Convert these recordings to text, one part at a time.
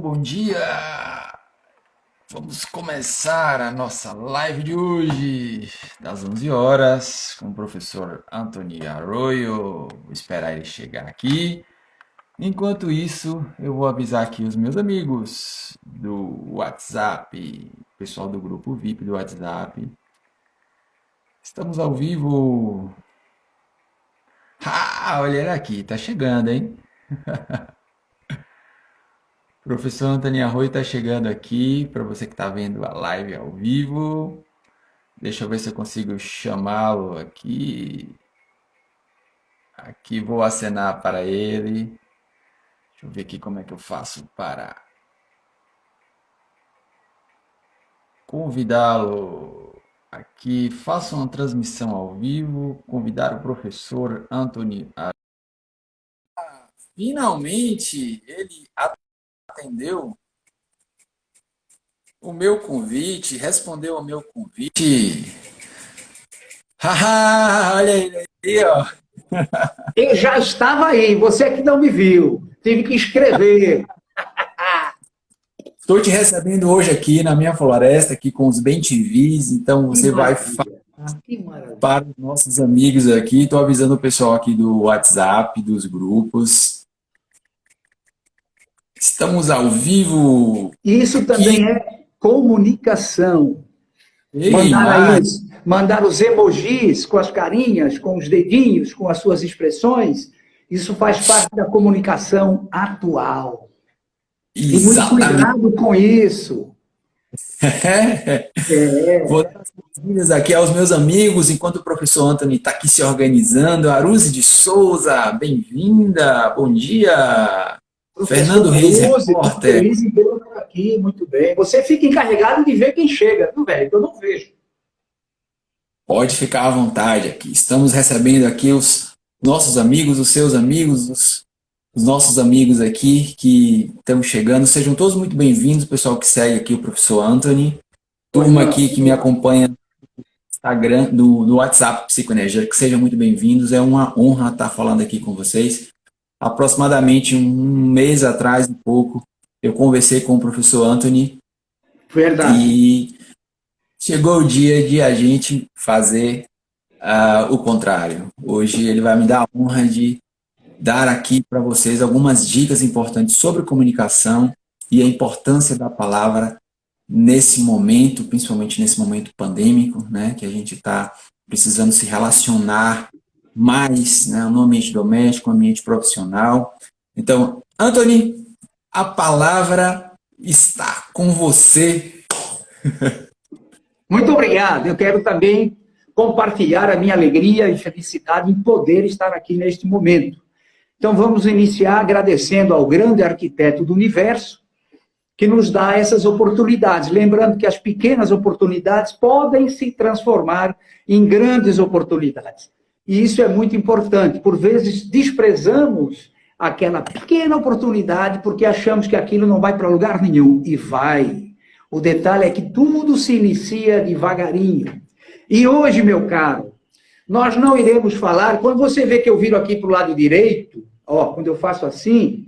bom dia! Vamos começar a nossa live de hoje, das 11 horas, com o professor Anthony Arroyo. Vou esperar ele chegar aqui. Enquanto isso, eu vou avisar aqui os meus amigos do WhatsApp, pessoal do grupo VIP do WhatsApp. Estamos ao vivo. Ah, olha ele aqui, tá chegando, hein? Professor Antônio Arroio está chegando aqui para você que está vendo a live ao vivo. Deixa eu ver se eu consigo chamá-lo aqui. Aqui vou acenar para ele. Deixa eu ver aqui como é que eu faço para convidá-lo aqui. Faço uma transmissão ao vivo. Convidar o professor Antônio. Finalmente ele atendeu o meu convite, respondeu ao meu convite. Haha, olha ele aí, ó. Eu já estava aí, você que não me viu. Tive que escrever. Estou te recebendo hoje aqui na minha floresta, aqui com os bem-te-vis, então Que você vai maravilha. Que maravilha. para os nossos amigos aqui. Estou avisando o pessoal aqui do WhatsApp, dos grupos. Estamos ao vivo Isso também aqui. é comunicação. Ei, Mandar aí Mar, mandar os emojis com as carinhas, com os dedinhos, com as suas expressões. Isso faz parte da comunicação atual. E muito exatamente. cuidado com isso. Vou dar as boas-vindas aqui aos meus amigos, enquanto o professor Anthony está aqui se organizando. Aruze de Souza, bem-vinda, bom dia. Professor Fernando Reis, Rose, fico repórter. feliz em vê-lo por aqui, muito bem. Você fica encarregado de ver quem chega, viu, velho? Eu não vejo. Pode ficar à vontade aqui. Estamos recebendo aqui os nossos amigos, os seus amigos, os nossos amigos aqui que estão chegando. Sejam todos muito bem-vindos, pessoal que segue aqui o professor Anthony. Pois Turma não. aqui que me acompanha no Instagram, no WhatsApp Psicoenergia, que sejam muito bem-vindos. É uma honra estar falando aqui com vocês. Aproximadamente um mês atrás, um pouco, eu conversei com o professor Anthony Verdade. e chegou o dia de a gente fazer o contrário. Hoje ele vai me dar a honra de dar aqui para vocês algumas dicas importantes sobre comunicação e a importância da palavra nesse momento, principalmente nesse momento pandêmico, né, que a gente está precisando se relacionar mais, né, no ambiente doméstico, no ambiente profissional. Então, Anthony, a palavra está com você. Muito obrigado. Eu quero também compartilhar a minha alegria e felicidade em poder estar aqui neste momento. Então, vamos iniciar agradecendo ao grande arquiteto do universo que nos dá essas oportunidades. Lembrando que as pequenas oportunidades podem se transformar em grandes oportunidades. E isso é muito importante. Por vezes, desprezamos aquela pequena oportunidade porque achamos que aquilo não vai para lugar nenhum. E vai. O detalhe é que tudo se inicia devagarinho. E hoje, meu caro, nós não iremos falar... Quando você vê que eu viro aqui para o lado direito, ó, quando eu faço assim,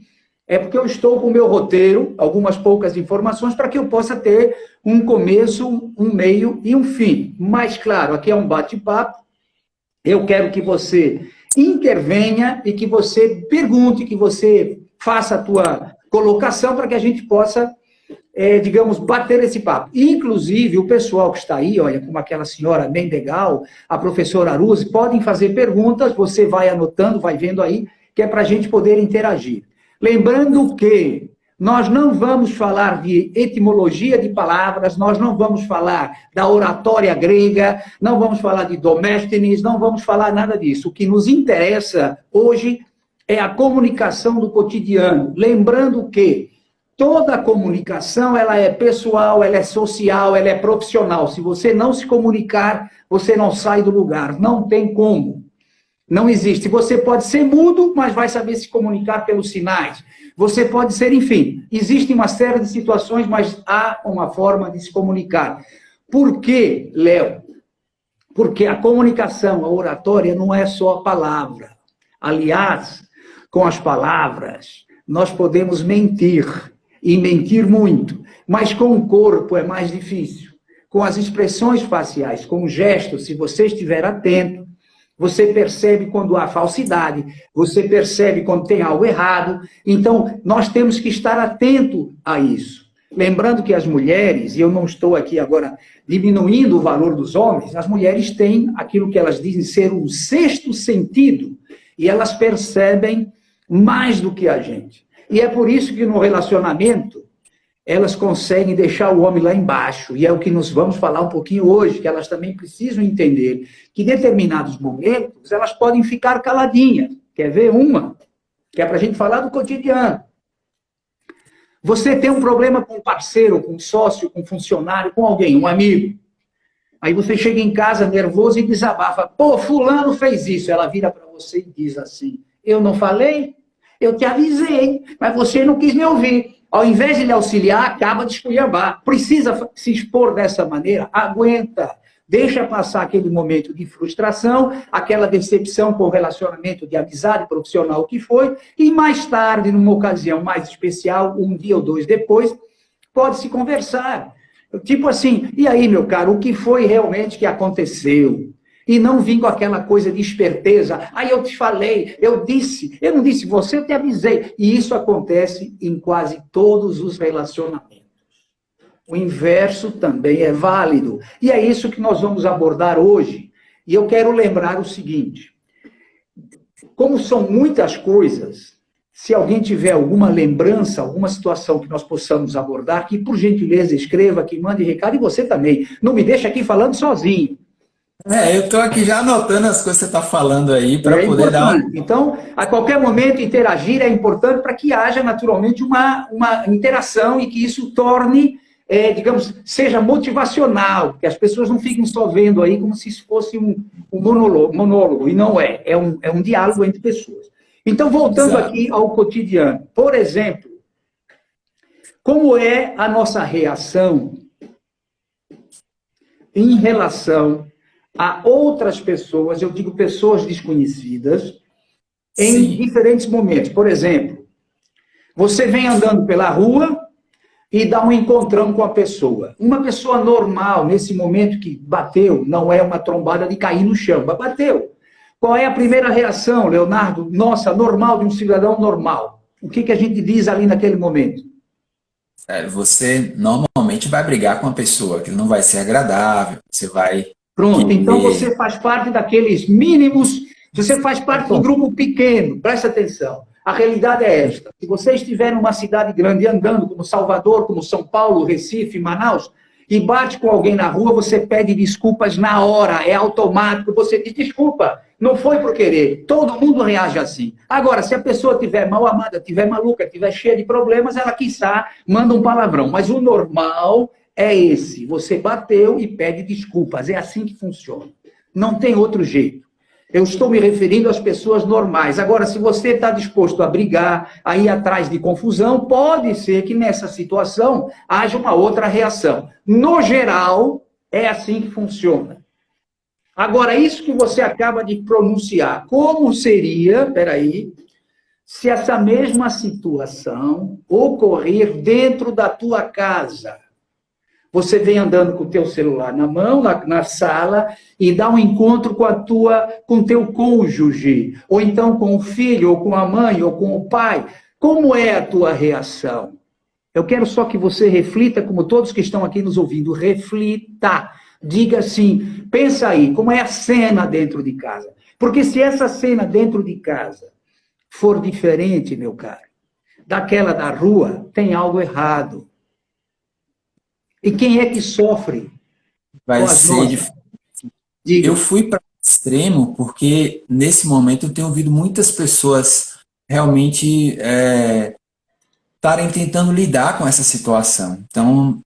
é porque eu estou com o meu roteiro, algumas poucas informações, para que eu possa ter um começo, um meio e um fim. Mas, claro, aqui é um bate-papo. Eu quero que você intervenha e que você pergunte, que você faça a tua colocação para que a gente possa, digamos, bater esse papo. Inclusive, o pessoal que está aí, olha, como aquela senhora Mendegal, a professora Aruze, podem fazer perguntas, você vai anotando, vai vendo aí, que é para a gente poder interagir. Lembrando que nós não vamos falar de etimologia de palavras, nós não vamos falar da oratória grega, não vamos falar de Demóstenes, não vamos falar nada disso. O que nos interessa hoje é a comunicação do cotidiano. Lembrando que toda comunicação ela é pessoal, ela é social, ela é profissional. Se você não se comunicar, você não sai do lugar. Não tem como. Não existe. Você pode ser mudo, mas vai saber se comunicar pelos sinais. Você pode ser, enfim, existe uma série de situações, mas há uma forma de se comunicar. Por quê, Léo? Porque a comunicação, a oratória, não é só a palavra. Aliás, com as palavras, nós podemos mentir. e mentir muito. Mas com o corpo é mais difícil. Com as expressões faciais, com o gesto, se você estiver atento, você percebe quando há falsidade, você percebe quando tem algo errado. Então, nós temos que estar atento a isso. Lembrando que as mulheres, e eu não estou aqui agora diminuindo o valor dos homens, as mulheres têm aquilo que elas dizem ser um sexto sentido, e elas percebem mais do que a gente. E é por isso que no relacionamento, elas conseguem deixar o homem lá embaixo, e é o que nós vamos falar um pouquinho hoje, que elas também precisam entender que em determinados momentos elas podem ficar caladinhas. Quer ver uma? Que é para a gente falar do cotidiano. Você tem um problema com um parceiro, com um sócio, com um funcionário, com alguém, um amigo. Aí você chega em casa nervoso e desabafa. Pô, fulano fez isso. Ela vira para você e diz assim, eu não falei? Eu te avisei, mas você não quis me ouvir. Ao invés de lhe auxiliar, acaba de esculhambar. Precisa se expor dessa maneira? Aguenta. Deixa passar aquele momento de frustração, aquela decepção com o relacionamento de amizade profissional que foi, e mais tarde, numa ocasião mais especial, um dia ou dois depois, pode-se conversar. Tipo assim, e aí, meu caro, o que foi realmente que aconteceu? E não vim com aquela coisa de esperteza. Aí eu te falei, eu não disse você, eu te avisei. E isso acontece em quase todos os relacionamentos. O inverso também é válido. E é isso que nós vamos abordar hoje. E eu quero lembrar o seguinte. Como são muitas coisas, se alguém tiver alguma lembrança, alguma situação que nós possamos abordar, que por gentileza escreva, que mande recado, e você também. Não me deixa aqui falando sozinho. Eu estou aqui já anotando as coisas que você está falando aí para poder dar uma... Então, a qualquer momento, interagir é importante para que haja naturalmente uma interação e que isso torne, digamos, seja motivacional, que as pessoas não fiquem só vendo aí como se isso fosse um monólogo, e não é. É um diálogo entre pessoas. Então, voltando aqui ao cotidiano. Por exemplo, como é a nossa reação em relação a outras pessoas, eu digo pessoas desconhecidas, em diferentes momentos. Por exemplo, você vem andando pela rua e dá um encontrão com a pessoa. Uma pessoa normal, nesse momento que bateu, não é uma trombada de cair no chão, mas bateu. Qual é a primeira reação, Leonardo? Nossa, normal, de um cidadão normal. O que a gente diz ali naquele momento? Você normalmente vai brigar com a pessoa, que não vai ser agradável, você vai... Pronto, então você faz parte daqueles mínimos, você faz parte do grupo pequeno, presta atenção. A realidade é esta, se você estiver numa cidade grande andando, como Salvador, como São Paulo, Recife, Manaus, e bate com alguém na rua, você pede desculpas na hora, é automático, você diz desculpa, não foi por querer, todo mundo reage assim. Agora, se a pessoa estiver mal amada, estiver maluca, estiver cheia de problemas, ela quiçá manda um palavrão, mas o normal é esse, você bateu e pede desculpas, é assim que funciona. Não tem outro jeito. Eu estou me referindo às pessoas normais. Agora, se você está disposto a brigar, a ir atrás de confusão, pode ser que nessa situação haja uma outra reação. No geral, é assim que funciona. Agora, isso que você acaba de pronunciar, como seria, se essa mesma situação ocorrer dentro da tua casa? Você vem andando com o teu celular na mão, na sala, e dá um encontro com o teu cônjuge, ou então com o filho, ou com a mãe, ou com o pai. Como é a tua reação? Eu quero só que você reflita, como todos que estão aqui nos ouvindo, reflita. Diga assim, pensa aí, como é a cena dentro de casa? Porque se essa cena dentro de casa for diferente, meu caro, daquela da rua, tem algo errado. E quem é que sofre? Vai ser difícil. Eu fui para o extremo porque, nesse momento, eu tenho ouvido muitas pessoas realmente estarem tentando lidar com essa situação. Então,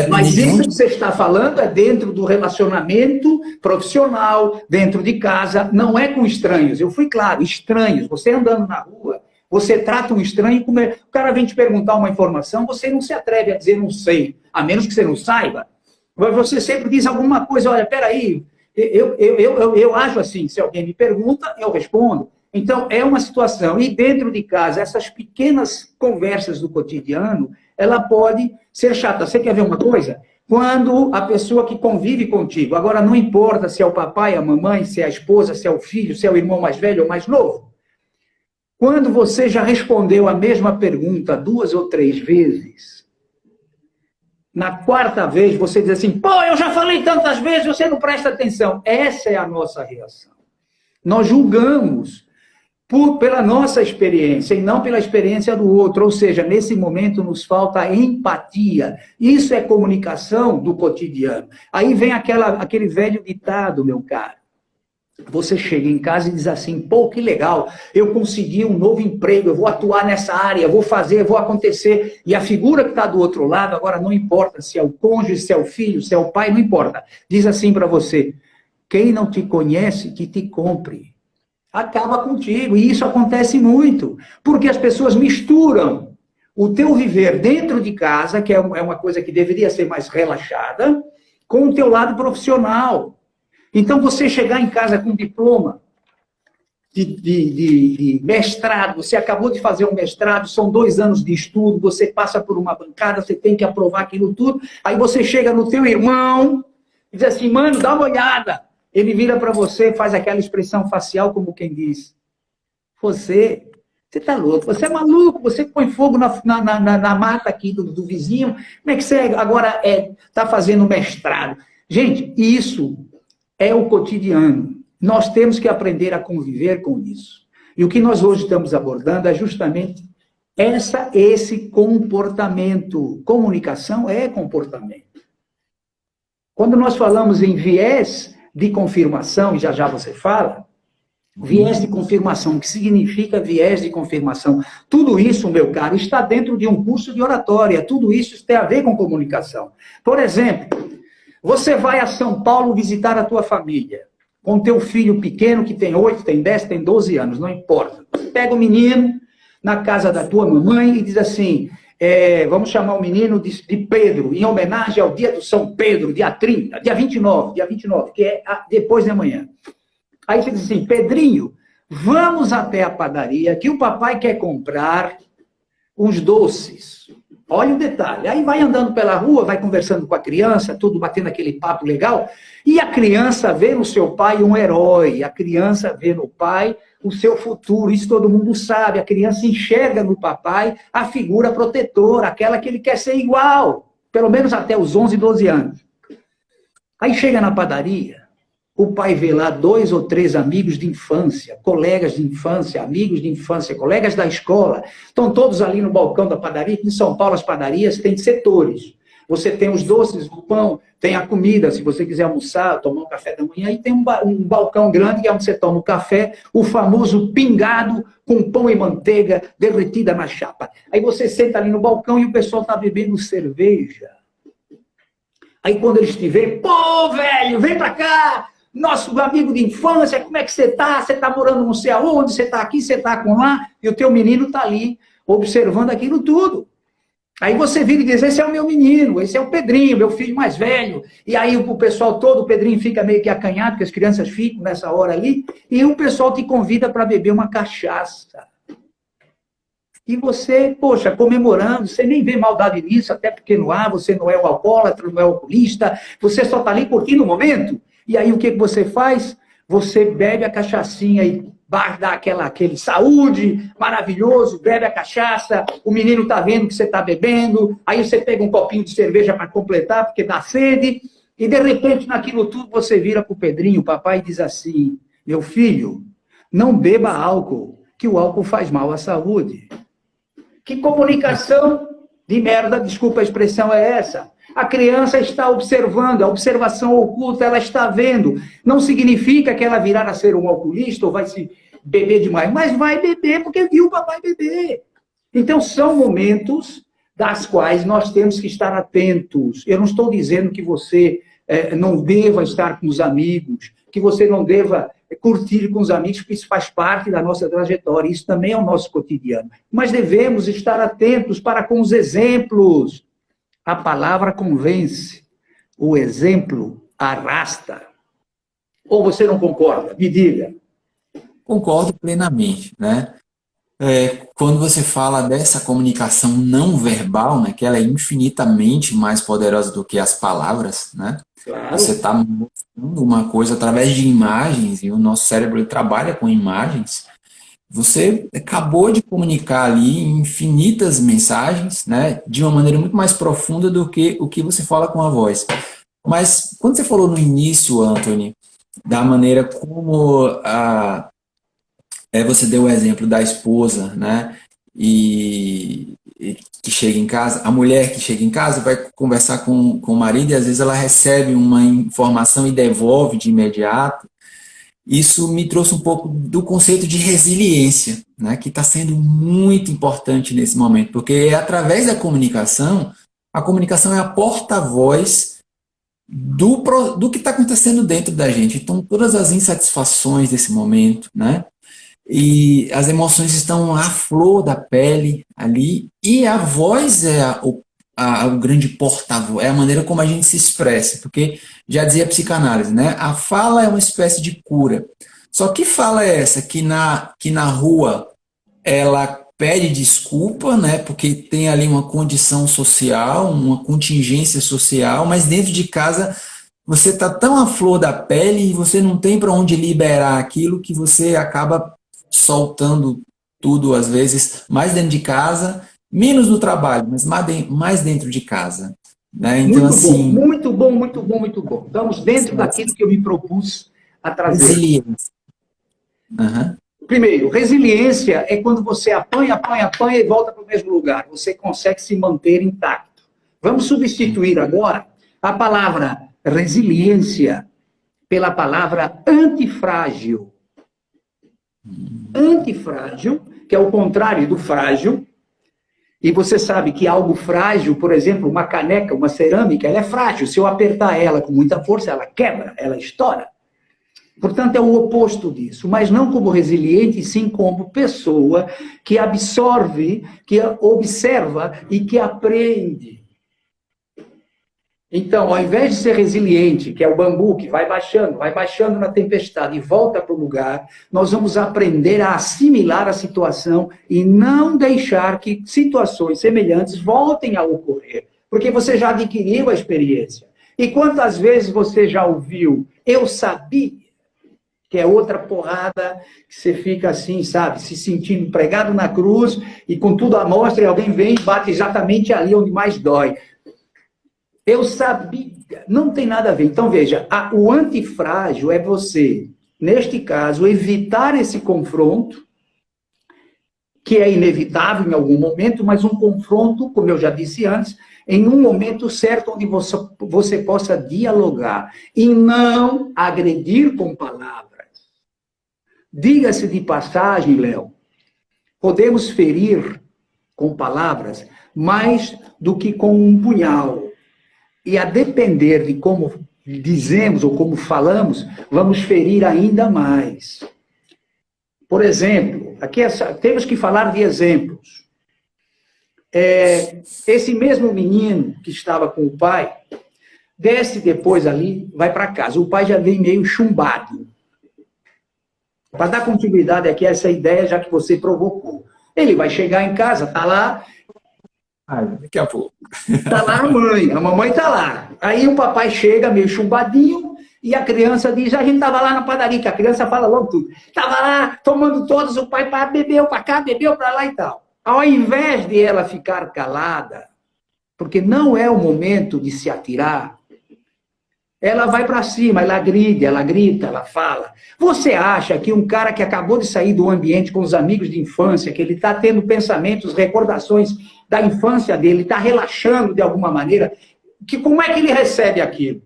mas isso que você está falando é dentro do relacionamento profissional, dentro de casa, não é com estranhos. Eu fui claro, estranhos. Você andando na rua, você trata um estranho como o cara vem te perguntar uma informação, você não se atreve a dizer não sei, a menos que você não saiba. Mas você sempre diz alguma coisa, olha, peraí, eu acho assim, se alguém me pergunta, eu respondo. Então, é uma situação. E dentro de casa, essas pequenas conversas do cotidiano, ela pode ser chata. Você quer ver uma coisa? Quando a pessoa que convive contigo, agora não importa se é o papai, a mamãe, se é a esposa, se é o filho, se é o irmão mais velho ou mais novo, quando você já respondeu a mesma pergunta 2 ou 3 vezes, na 4ª vez você diz assim, pô, eu já falei tantas vezes, você não presta atenção. Essa é a nossa reação. Nós julgamos pela nossa experiência e não pela experiência do outro. Ou seja, nesse momento nos falta empatia. Isso é comunicação do cotidiano. Aí vem aquele velho ditado, meu caro. Você chega em casa e diz assim, pô, que legal, eu consegui um novo emprego, eu vou atuar nessa área, vou fazer, vou acontecer. E a figura que está do outro lado, agora não importa se é o cônjuge, se é o filho, se é o pai, não importa. Diz assim para você, quem não te conhece, que te compre. Acaba contigo, e isso acontece muito, porque as pessoas misturam o teu viver dentro de casa, que é uma coisa que deveria ser mais relaxada, com o teu lado profissional. Então, você chegar em casa com diploma de mestrado, você acabou de fazer um mestrado, são 2 anos de estudo, você passa por uma bancada, você tem que aprovar aquilo tudo, aí você chega no teu irmão e diz assim, mano, dá uma olhada. Ele vira para você, faz aquela expressão facial como quem diz, você está louco, você é maluco, você põe fogo na mata aqui do vizinho, como é que você agora está fazendo mestrado? Gente, isso é o cotidiano. Nós temos que aprender a conviver com isso. E o que nós hoje estamos abordando é justamente esse comportamento. Comunicação é comportamento. Quando nós falamos em viés de confirmação, e já você fala, viés de confirmação, o que significa viés de confirmação? Tudo isso, meu caro, está dentro de um curso de oratória. Tudo isso tem a ver com comunicação. Por exemplo, você vai a São Paulo visitar a tua família, com teu filho pequeno, que tem 8, tem 10, tem 12 anos, não importa. Você pega o menino na casa da tua mamãe e diz assim, vamos chamar o menino de Pedro, em homenagem ao dia do São Pedro, dia 30, dia 29, que é depois de amanhã. Aí você diz assim, Pedrinho, vamos até a padaria, que o papai quer comprar uns doces. Olha o detalhe. Aí vai andando pela rua, vai conversando com a criança, tudo batendo aquele papo legal, e a criança vê no seu pai um herói, a criança vê no pai o seu futuro, isso todo mundo sabe, a criança enxerga no papai a figura protetora, aquela que ele quer ser igual, pelo menos até os 11, 12 anos. Aí chega na padaria, o pai vê lá 2 ou 3 amigos de infância, colegas de infância, amigos de infância, colegas da escola, estão todos ali no balcão da padaria. Em São Paulo, as padarias têm setores. Você tem os doces, o pão, tem a comida, se você quiser almoçar, tomar um café da manhã, e tem um balcão grande, que é onde você toma o café, o famoso pingado com pão e manteiga derretida na chapa. Aí você senta ali no balcão e o pessoal está bebendo cerveja. Aí quando eles te veem, pô, velho, vem pra cá! Nosso amigo de infância, como é que você está? Você está morando não sei aonde? Você está aqui, você está com lá? E o teu menino está ali, observando aquilo tudo. Aí você vira e diz, esse é o meu menino, esse é o Pedrinho, meu filho mais velho. E aí o pessoal todo, o Pedrinho fica meio que acanhado, porque as crianças ficam nessa hora ali, e o pessoal te convida para beber uma cachaça. E você, poxa, comemorando, você nem vê maldade nisso, até porque não há, você não é um alcoólatra, não é um alcoolista, você só está ali curtindo o momento. E aí o que você faz? Você bebe a cachaçinha e dá aquele saúde maravilhoso, bebe a cachaça, o menino está vendo que você está bebendo, aí você pega um copinho de cerveja para completar, porque dá sede, e de repente naquilo tudo você vira para o Pedrinho, o papai, e diz assim, meu filho, não beba álcool, que o álcool faz mal à saúde. Que comunicação de merda, desculpa a expressão, é essa? A criança está observando, a observação oculta, ela está vendo. Não significa que ela virá a ser um alcoolista ou vai se beber demais, mas vai beber porque viu o papai beber. Então, são momentos das quais nós temos que estar atentos. Eu não estou dizendo que você não deva estar com os amigos, que você não deva curtir com os amigos, porque isso faz parte da nossa trajetória, isso também é o nosso cotidiano. Mas devemos estar atentos para com os exemplos. A palavra convence, o exemplo arrasta. Ou você não concorda? Me diga. Concordo plenamente, né? Quando você fala dessa comunicação não verbal, né, que ela é infinitamente mais poderosa do que as palavras, né? Você Claro. está mostrando uma coisa através de imagens, e o nosso cérebro ele trabalha com imagens. Você acabou de comunicar ali infinitas mensagens, né, de uma maneira muito mais profunda do que o que você fala com a voz. Mas quando você falou no início, Anthony, da maneira como você deu o exemplo da esposa, né? E que chega em casa, a mulher que chega em casa vai conversar com o marido e às vezes ela recebe uma informação e devolve de imediato. Isso me trouxe um pouco do conceito de resiliência, né? Que está sendo muito importante nesse momento, porque é através da comunicação, a comunicação é a porta-voz do que está acontecendo dentro da gente. Então, todas as insatisfações desse momento, né? E as emoções estão à flor da pele ali, e a voz é o grande porta-voz, é a maneira como a gente se expressa, porque já dizia a psicanálise, né? A fala é uma espécie de cura. Só que fala é essa que na rua ela pede desculpa, né? Porque tem ali uma condição social, uma contingência social, mas dentro de casa você está tão à flor da pele e você não tem para onde liberar aquilo que você acaba soltando tudo, às vezes, mais dentro de casa, menos no trabalho, mas mais dentro de casa. Né? Então, Muito bom, assim, muito bom, muito bom, muito bom. Estamos dentro daquilo que eu me propus a trazer. resiliência. Uhum. Primeiro, resiliência é quando você apanha, apanha, apanha e volta para o mesmo lugar. Você consegue se manter intacto. Vamos substituir agora a palavra resiliência pela palavra antifrágil. Antifrágil, que é o contrário do frágil. E você sabe que algo frágil, por exemplo, uma caneca, uma cerâmica, ela é frágil. Se eu apertar ela com muita força, ela quebra, ela estoura. Portanto, é o oposto disso, mas não como resiliente, sim como pessoa que absorve, que observa e que aprende. Então, ao invés de ser resiliente, que é o bambu que vai baixando na tempestade e volta para o lugar, nós vamos aprender a assimilar a situação e não deixar que situações semelhantes voltem a ocorrer, porque você já adquiriu a experiência. E quantas vezes você já ouviu, eu sabia, que é outra porrada, que você fica assim, sabe, se sentindo pregado na cruz e com tudo à mostra e alguém vem e bate exatamente ali onde mais dói. Eu sabia, não tem nada a ver. Então, veja, o antifrágil é você, neste caso, evitar esse confronto, que é inevitável em algum momento, mas um confronto, como eu já disse antes, em um momento certo onde você possa dialogar e não agredir com palavras. Diga-se de passagem, Léo, podemos ferir com palavras mais do que com um punhal. E a depender de como dizemos ou como falamos, vamos ferir ainda mais. Por exemplo, aqui temos que falar de exemplos. Esse mesmo menino que estava com o pai, desce depois ali, vai para casa. O pai já vem meio chumbado. Para dar continuidade aqui a essa ideia, já que você provocou. Ele vai chegar em casa, está lá. Daqui a pouco. Está lá a mamãe está lá. Aí o papai chega meio chumbadinho e a criança diz, a gente estava lá na padaria, que a criança fala logo tudo. Estava lá tomando todos, o pai bebeu para cá, bebeu para lá e tal. Ao invés de ela ficar calada, porque não é o momento de se atirar, ela vai para cima, ela grita, ela fala. Você acha que um cara que acabou de sair do ambiente com os amigos de infância, que ele está tendo pensamentos, recordações da infância dele, está relaxando de alguma maneira, que como é que ele recebe aquilo?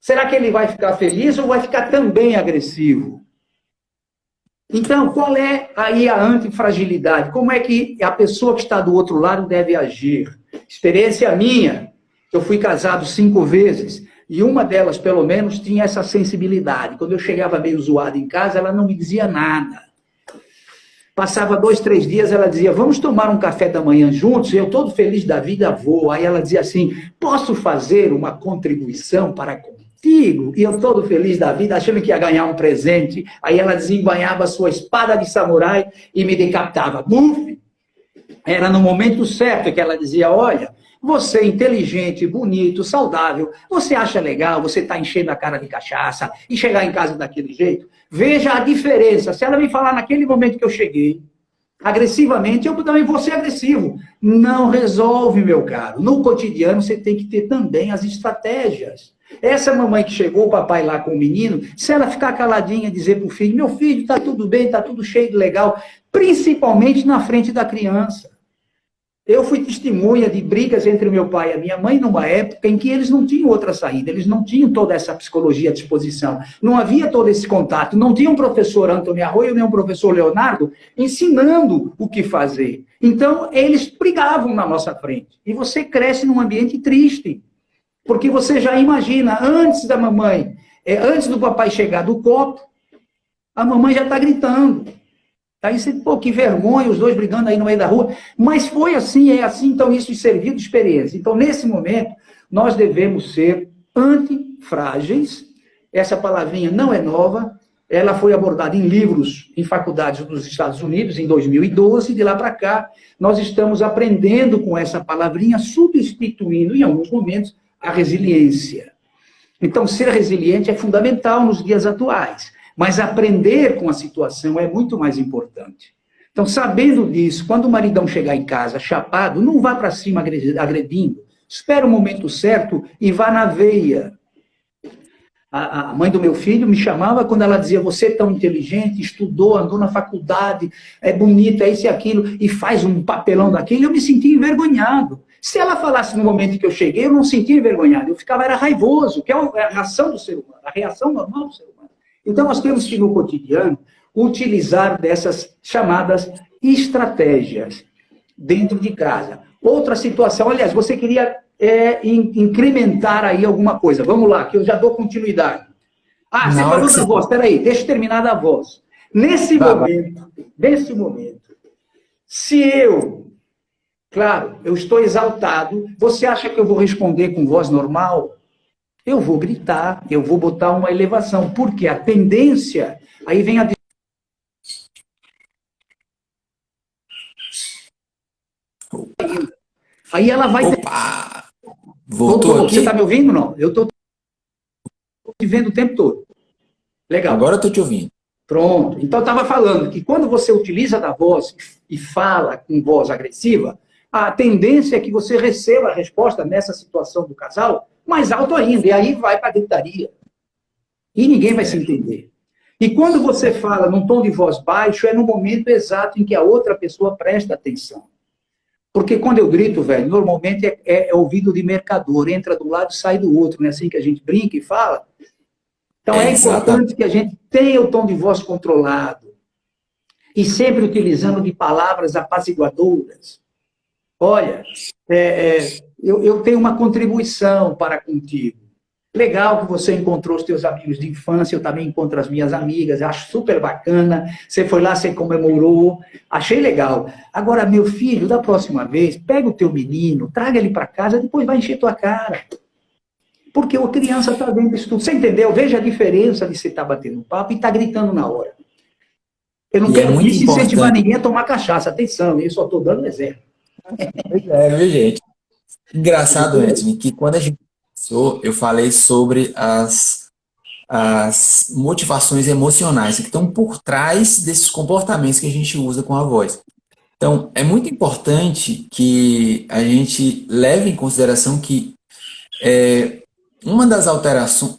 Será que ele vai ficar feliz ou vai ficar também agressivo? Então, qual é aí a antifragilidade? Como é que a pessoa que está do outro lado deve agir? Experiência minha, eu fui casado 5 vezes, e uma delas, pelo menos, tinha essa sensibilidade. Quando eu chegava meio zoado em casa, ela não me dizia nada. Passava 2, 3 dias, ela dizia, vamos tomar um café da manhã juntos? Eu, todo feliz da vida, vou. Aí ela dizia assim, posso fazer uma contribuição para com contigo. E eu todo feliz da vida, achando que ia ganhar um presente. Aí ela desembainhava sua espada de samurai e me decapitava. Buf! Era no momento certo que ela dizia, olha, você é inteligente, bonito, saudável, você acha legal, você está enchendo a cara de cachaça e chegar em casa daquele jeito? Veja a diferença. Se ela me falar naquele momento que eu cheguei, agressivamente, eu também vou ser agressivo. Não resolve, meu caro. No cotidiano, você tem que ter também as estratégias. Essa mamãe que chegou, o papai lá com o menino, se ela ficar caladinha, dizer para o filho, meu filho, está tudo bem, está tudo cheio de legal, principalmente na frente da criança. Eu fui testemunha de brigas entre meu pai e a minha mãe numa época em que eles não tinham outra saída, eles não tinham toda essa psicologia à disposição, não havia todo esse contato, não tinha um professor Antônio Arroio nem um professor Leonardo ensinando o que fazer. Então, eles brigavam na nossa frente. E você cresce num ambiente triste, porque você já imagina, antes da mamãe, antes do papai chegar do copo, a mamãe já está gritando. Aí você, pô, que vergonha, os dois brigando aí no meio da rua. Mas foi assim, é assim, então isso serviu de experiência. Então, nesse momento, nós devemos ser antifrágeis. Essa palavrinha não é nova, ela foi abordada em livros, em faculdades dos Estados Unidos, em 2012, de lá para cá, nós estamos aprendendo com essa palavrinha, substituindo, em alguns momentos, a resiliência. Então, ser resiliente é fundamental nos dias atuais. Mas aprender com a situação é muito mais importante. Então, sabendo disso, quando o maridão chegar em casa chapado, não vá para cima agredindo. Espera o momento certo e vá na veia. A mãe do meu filho me chamava quando ela dizia, você é tão inteligente, estudou, andou na faculdade, é bonita, é isso e aquilo, e faz um papelão daquele, eu me sentia envergonhado. Se ela falasse no momento que eu cheguei, eu não sentia envergonhado, eu ficava, era raivoso, que é a reação do ser humano, a reação normal do ser humano. Então, nós temos que, no cotidiano, utilizar dessas chamadas estratégias dentro de casa. Outra situação, aliás, você queria incrementar aí alguma coisa. Vamos lá, que eu já dou continuidade. Você falou da voz, peraí, deixa eu terminar da voz. Nesse momento, se eu, claro, eu estou exaltado, você acha que eu vou responder com voz normal? Eu vou gritar, eu vou botar uma elevação, porque a tendência, aí vem a... Aí ela vai... Opa! Voltou aqui? Você está me ouvindo ou não? Eu estou te vendo o tempo todo. Legal. Agora eu estou te ouvindo. Pronto. Então, eu estava falando que quando você utiliza da voz e fala com voz agressiva, a tendência é que você receba a resposta nessa situação do casal mais alto ainda, e aí vai para a gritaria. E ninguém vai se entender. E quando você fala num tom de voz baixo, é no momento exato em que a outra pessoa presta atenção. Porque quando eu grito, velho, normalmente é ouvido de mercador, entra do lado e sai do outro, não é assim que a gente brinca e fala? Então é importante que a gente tenha o tom de voz controlado, e sempre utilizando de palavras apaziguadoras. Olha, eu tenho uma contribuição para contigo. Legal que você encontrou os teus amigos de infância, eu também encontro as minhas amigas, acho super bacana. Você foi lá, você comemorou, achei legal. Agora, meu filho, da próxima vez, pega o teu menino, traga ele para casa, depois vai encher tua cara. Porque a criança está vendo isso tudo. Você entendeu? Veja a diferença de você estar batendo papo e estar gritando na hora. Eu não quero incentivar ninguém a tomar cachaça, atenção, eu só estou dando exemplo. Viu, gente? Engraçado, Anthony, que quando a gente começou, eu falei sobre as motivações emocionais que estão por trás desses comportamentos que a gente usa com a voz. Então, é muito importante que a gente leve em consideração que uma das alterações,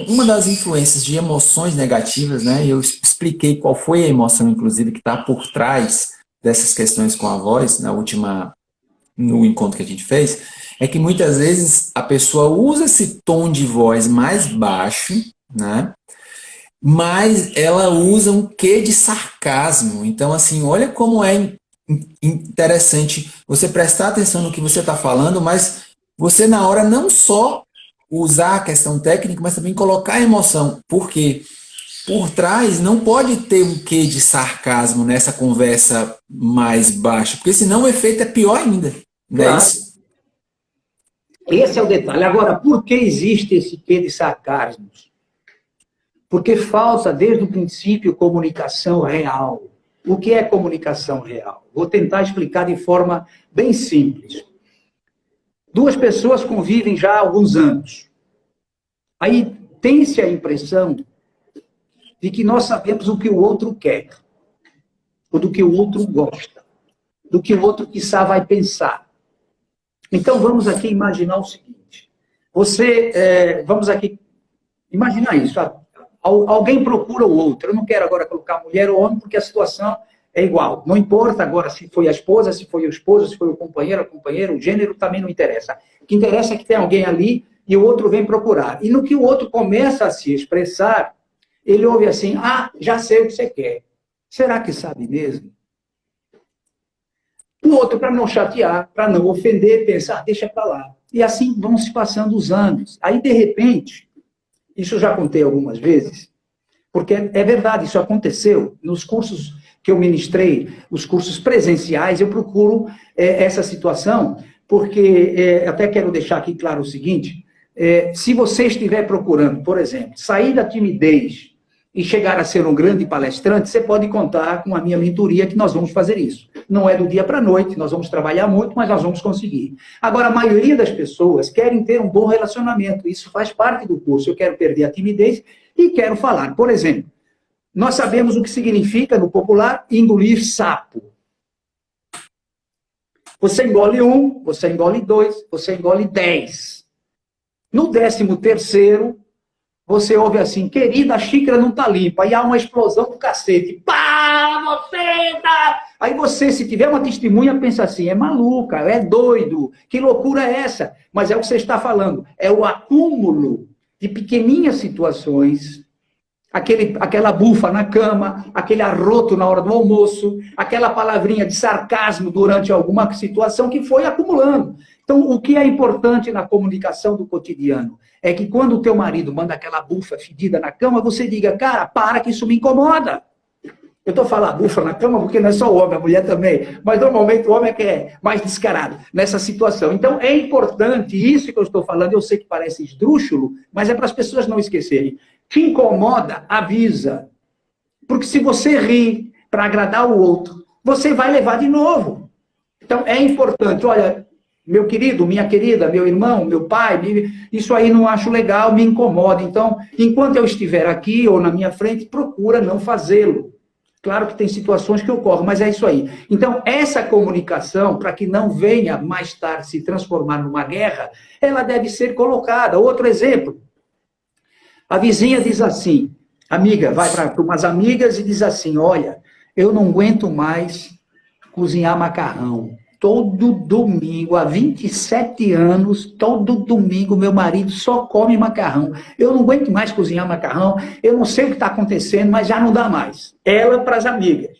uma das influências de emoções negativas, né? Eu expliquei qual foi a emoção, inclusive, que está por trás dessas questões com a voz, no encontro que a gente fez, é que muitas vezes a pessoa usa esse tom de voz mais baixo, né? Mas ela usa um quê de sarcasmo. Então, assim, olha como é interessante você prestar atenção no que você está falando, mas você, na hora, não só usar a questão técnica, mas também colocar a emoção. Por quê? Por trás não pode ter um quê de sarcasmo nessa conversa mais baixa, porque senão o efeito é pior ainda. Não é isso? Esse é o detalhe. Agora, por que existe esse quê de sarcasmos? Porque falta, desde o princípio, comunicação real. O que é comunicação real? Vou tentar explicar de forma bem simples. Duas pessoas convivem já há alguns anos. Aí tem-se a impressão de que nós sabemos o que o outro quer, ou do que o outro gosta, do que o outro, quiçá, vai pensar. Então, vamos aqui imaginar o seguinte. Vamos aqui imaginar isso. Alguém procura o outro. Eu não quero agora colocar mulher ou homem, porque a situação é igual. Não importa agora se foi a esposa, se foi o esposo, se foi o companheiro, a companheira, o gênero também não interessa. O que interessa é que tem alguém ali e o outro vem procurar. E no que o outro começa a se expressar, ele ouve assim, já sei o que você quer. Será que sabe mesmo? O outro, para não chatear, para não ofender, pensa, deixa para lá. E assim vão se passando os anos. Aí, de repente, isso eu já contei algumas vezes, porque é verdade, isso aconteceu. Nos cursos que eu ministrei, os cursos presenciais, eu procuro essa situação, porque até quero deixar aqui claro o seguinte, se você estiver procurando, por exemplo, sair da timidez e chegar a ser um grande palestrante, você pode contar com a minha mentoria que nós vamos fazer isso. Não é do dia para a noite, nós vamos trabalhar muito, mas nós vamos conseguir. Agora, a maioria das pessoas querem ter um bom relacionamento, isso faz parte do curso. Eu quero perder a timidez e quero falar. Por exemplo, nós sabemos o que significa, no popular, engolir sapo. Você engole 1, você engole 2, você engole 10. No 13º, você ouve assim, querida, a xícara não tá limpa. Aí há uma explosão do cacete. Pá, você tá... Aí você, se tiver uma testemunha, pensa assim, é maluca, é doido. Que loucura é essa? Mas é o que você está falando. É o acúmulo de pequeninhas situações, aquela bufa na cama, aquele arroto na hora do almoço, aquela palavrinha de sarcasmo durante alguma situação que foi acumulando. Então, o que é importante na comunicação do cotidiano é que quando o teu marido manda aquela bufa fedida na cama, você diga, cara, para que isso me incomoda. Eu estou falando bufa na cama porque não é só o homem, a mulher também. Mas normalmente o homem é que é mais descarado nessa situação. Então é importante, isso que eu estou falando, eu sei que parece esdrúxulo, mas é para as pessoas não esquecerem. Te incomoda, avisa. Porque se você ri para agradar o outro, você vai levar de novo. Então é importante, olha... Meu querido, minha querida, meu irmão, meu pai, isso aí não acho legal, me incomoda. Então, enquanto eu estiver aqui ou na minha frente, procura não fazê-lo. Claro que tem situações que ocorrem, mas é isso aí. Então, essa comunicação, para que não venha mais tarde se transformar numa guerra, ela deve ser colocada. Outro exemplo, a vizinha diz assim, amiga, vai para umas amigas e diz assim, olha, eu não aguento mais cozinhar macarrão. Todo domingo, há 27 anos, todo domingo, meu marido só come macarrão. Eu não aguento mais cozinhar macarrão, eu não sei o que está acontecendo, mas já não dá mais. Ela para as amigas,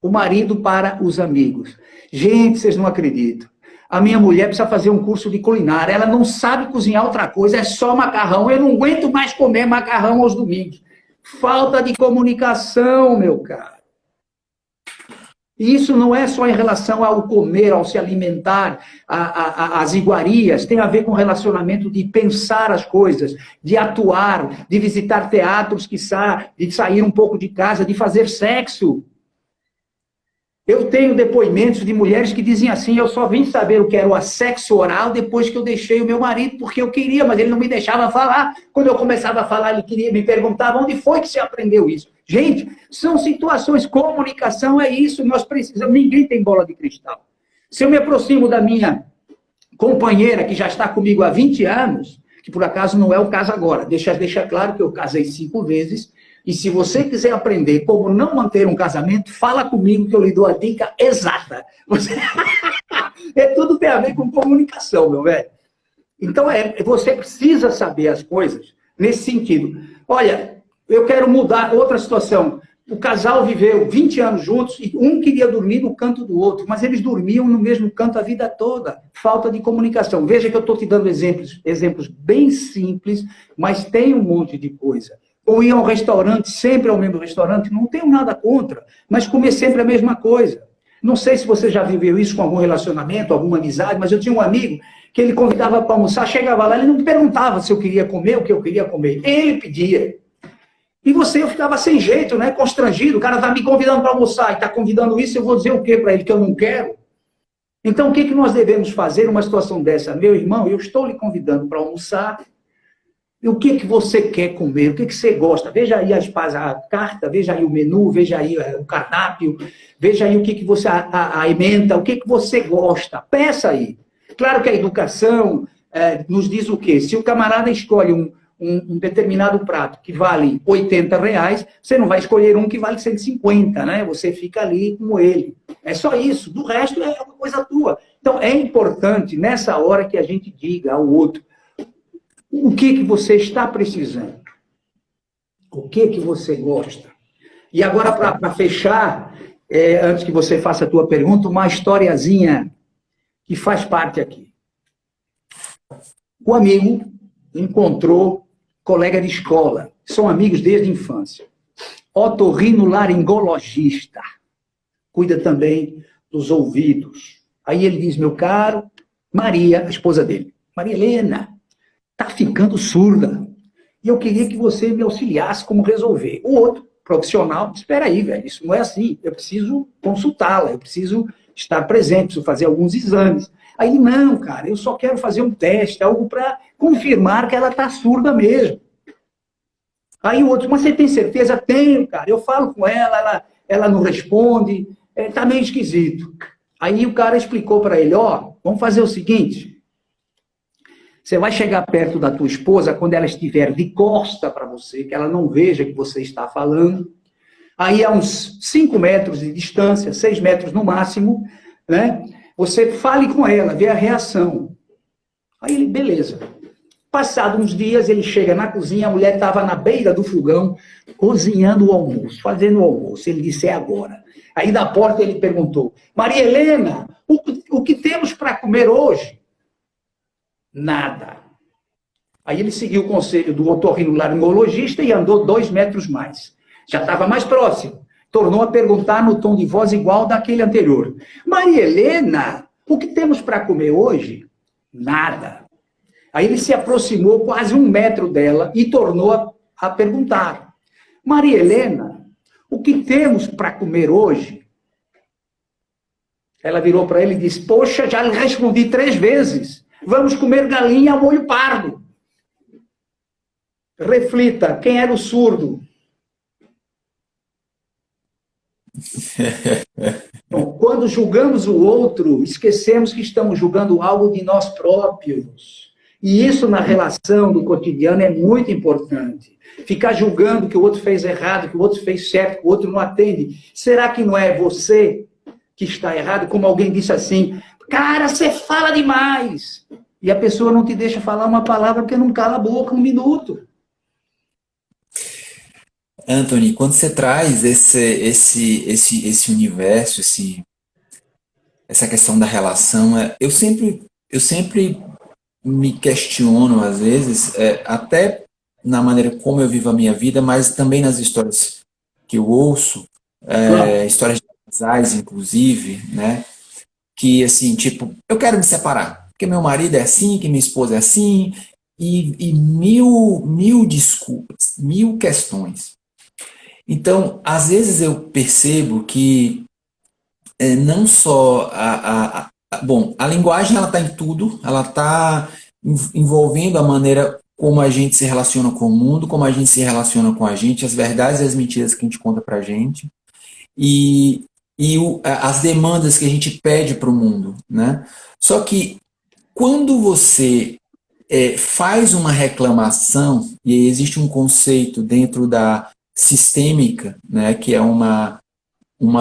o marido para os amigos. Gente, vocês não acreditam. A minha mulher precisa fazer um curso de culinária, ela não sabe cozinhar outra coisa, é só macarrão. Eu não aguento mais comer macarrão aos domingos. Falta de comunicação, meu cara. E isso não é só em relação ao comer, ao se alimentar, às iguarias, tem a ver com relacionamento de pensar as coisas, de atuar, de visitar teatros, quiçá, de sair um pouco de casa, de fazer sexo. Eu tenho depoimentos de mulheres que dizem assim, eu só vim saber o que era o sexo oral depois que eu deixei o meu marido, porque eu queria, mas ele não me deixava falar. Quando eu começava a falar, ele me perguntava, onde foi que você aprendeu isso? Gente, são situações, comunicação é isso, nós precisamos, ninguém tem bola de cristal. Se eu me aproximo da minha companheira, que já está comigo há 20 anos, que por acaso não é o caso agora, deixa claro que eu casei 5 vezes, e se você quiser aprender como não manter um casamento, fala comigo que eu lhe dou a dica exata. Tudo tem a ver com comunicação, meu velho. Então, você precisa saber as coisas nesse sentido. Olha, eu quero mudar outra situação. O casal viveu 20 anos juntos e um queria dormir no canto do outro, mas eles dormiam no mesmo canto a vida toda. Falta de comunicação. Veja que eu estou te dando exemplos bem simples, mas tem um monte de coisa. Ou ir ao restaurante, sempre ao mesmo restaurante, não tenho nada contra, mas comer sempre a mesma coisa. Não sei se você já viveu isso com algum relacionamento, alguma amizade, mas eu tinha um amigo que ele convidava para almoçar, chegava lá, ele não perguntava se eu queria comer, o que eu queria comer. Ele pedia. E eu ficava sem jeito, né? Constrangido. O cara está me convidando para almoçar e está convidando isso, eu vou dizer o quê para ele que eu não quero? Então, o que nós devemos fazer numa situação dessa? Meu irmão, eu estou lhe convidando para almoçar. E o que você quer comer? O que você gosta? Veja aí a carta, veja aí o menu, veja aí o cardápio, veja aí o que você a emenda, o que você gosta. Peça aí. Claro que a educação nos diz o quê? Se o camarada escolhe um determinado prato que vale R$ 80, você não vai escolher um que vale 150, né? Você fica ali com ele. É só isso. Do resto é uma coisa tua. Então, é importante, nessa hora, que a gente diga ao outro o que você está precisando. O que você gosta. E agora, para fechar, antes que você faça a tua pergunta, uma historiazinha que faz parte aqui. O amigo encontrou colega de escola, são amigos desde a infância. Otorrinolaringologista, cuida também dos ouvidos. Aí ele diz, meu caro, Maria, a esposa dele, Maria Helena, está ficando surda. E eu queria que você me auxiliasse como resolver. O outro, profissional, espera aí, velho, isso não é assim. Eu preciso consultá-la, eu preciso estar presente, preciso fazer alguns exames. Aí ele, não, cara, eu só quero fazer um teste, algo para confirmar que ela está surda mesmo. Aí o outro, mas você tem certeza? Tenho, cara, eu falo com ela não responde, está meio esquisito. Aí o cara explicou para ele, vamos fazer o seguinte, você vai chegar perto da tua esposa quando ela estiver de costa para você, que ela não veja que você está falando. Aí a uns 5 metros de distância, 6 metros no máximo, né? Você fale com ela, vê a reação. Aí ele, beleza. Passado uns dias, ele chega na cozinha, a mulher estava na beira do fogão, cozinhando o almoço, fazendo o almoço. Ele disse, é agora. Aí da porta ele perguntou, Maria Helena, o que temos para comer hoje? Nada. Aí ele seguiu o conselho do otorrinolaringologista e andou 2 metros mais. Já estava mais próximo. Tornou a perguntar no tom de voz igual daquele anterior. Maria Helena, o que temos para comer hoje? Nada. Aí ele se aproximou quase 1 metro dela e tornou a perguntar. Maria Helena, o que temos para comer hoje? Ela virou para ele e disse, poxa, já lhe respondi 3 vezes. Vamos comer galinha ao molho pardo. Reflita, quem era o surdo? Então, quando julgamos o outro, esquecemos que estamos julgando algo de nós próprios. E isso na relação do cotidiano é muito importante. Ficar julgando que o outro fez errado, que o outro fez certo, que o outro não atende. Será que não é você que está errado? Como alguém disse assim, cara, você fala demais. E a pessoa não te deixa falar uma palavra porque não cala a boca 1 minuto. Anthony, quando você traz esse universo, essa questão da relação, eu sempre me questiono, às vezes, até na maneira como eu vivo a minha vida, mas também nas histórias que eu ouço, histórias de casais, inclusive, né? Que, assim, tipo, eu quero me separar, porque meu marido é assim, que minha esposa é assim, e mil desculpas, 1000 questões. Então, às vezes eu percebo que não só bom, a linguagem ela está em tudo, ela está envolvendo a maneira como a gente se relaciona com o mundo, como a gente se relaciona com a gente, as verdades e as mentiras que a gente conta para a gente, e as demandas que a gente pede para o mundo, né? Só que quando você faz uma reclamação, e aí existe um conceito dentro da sistêmica, né, que é uma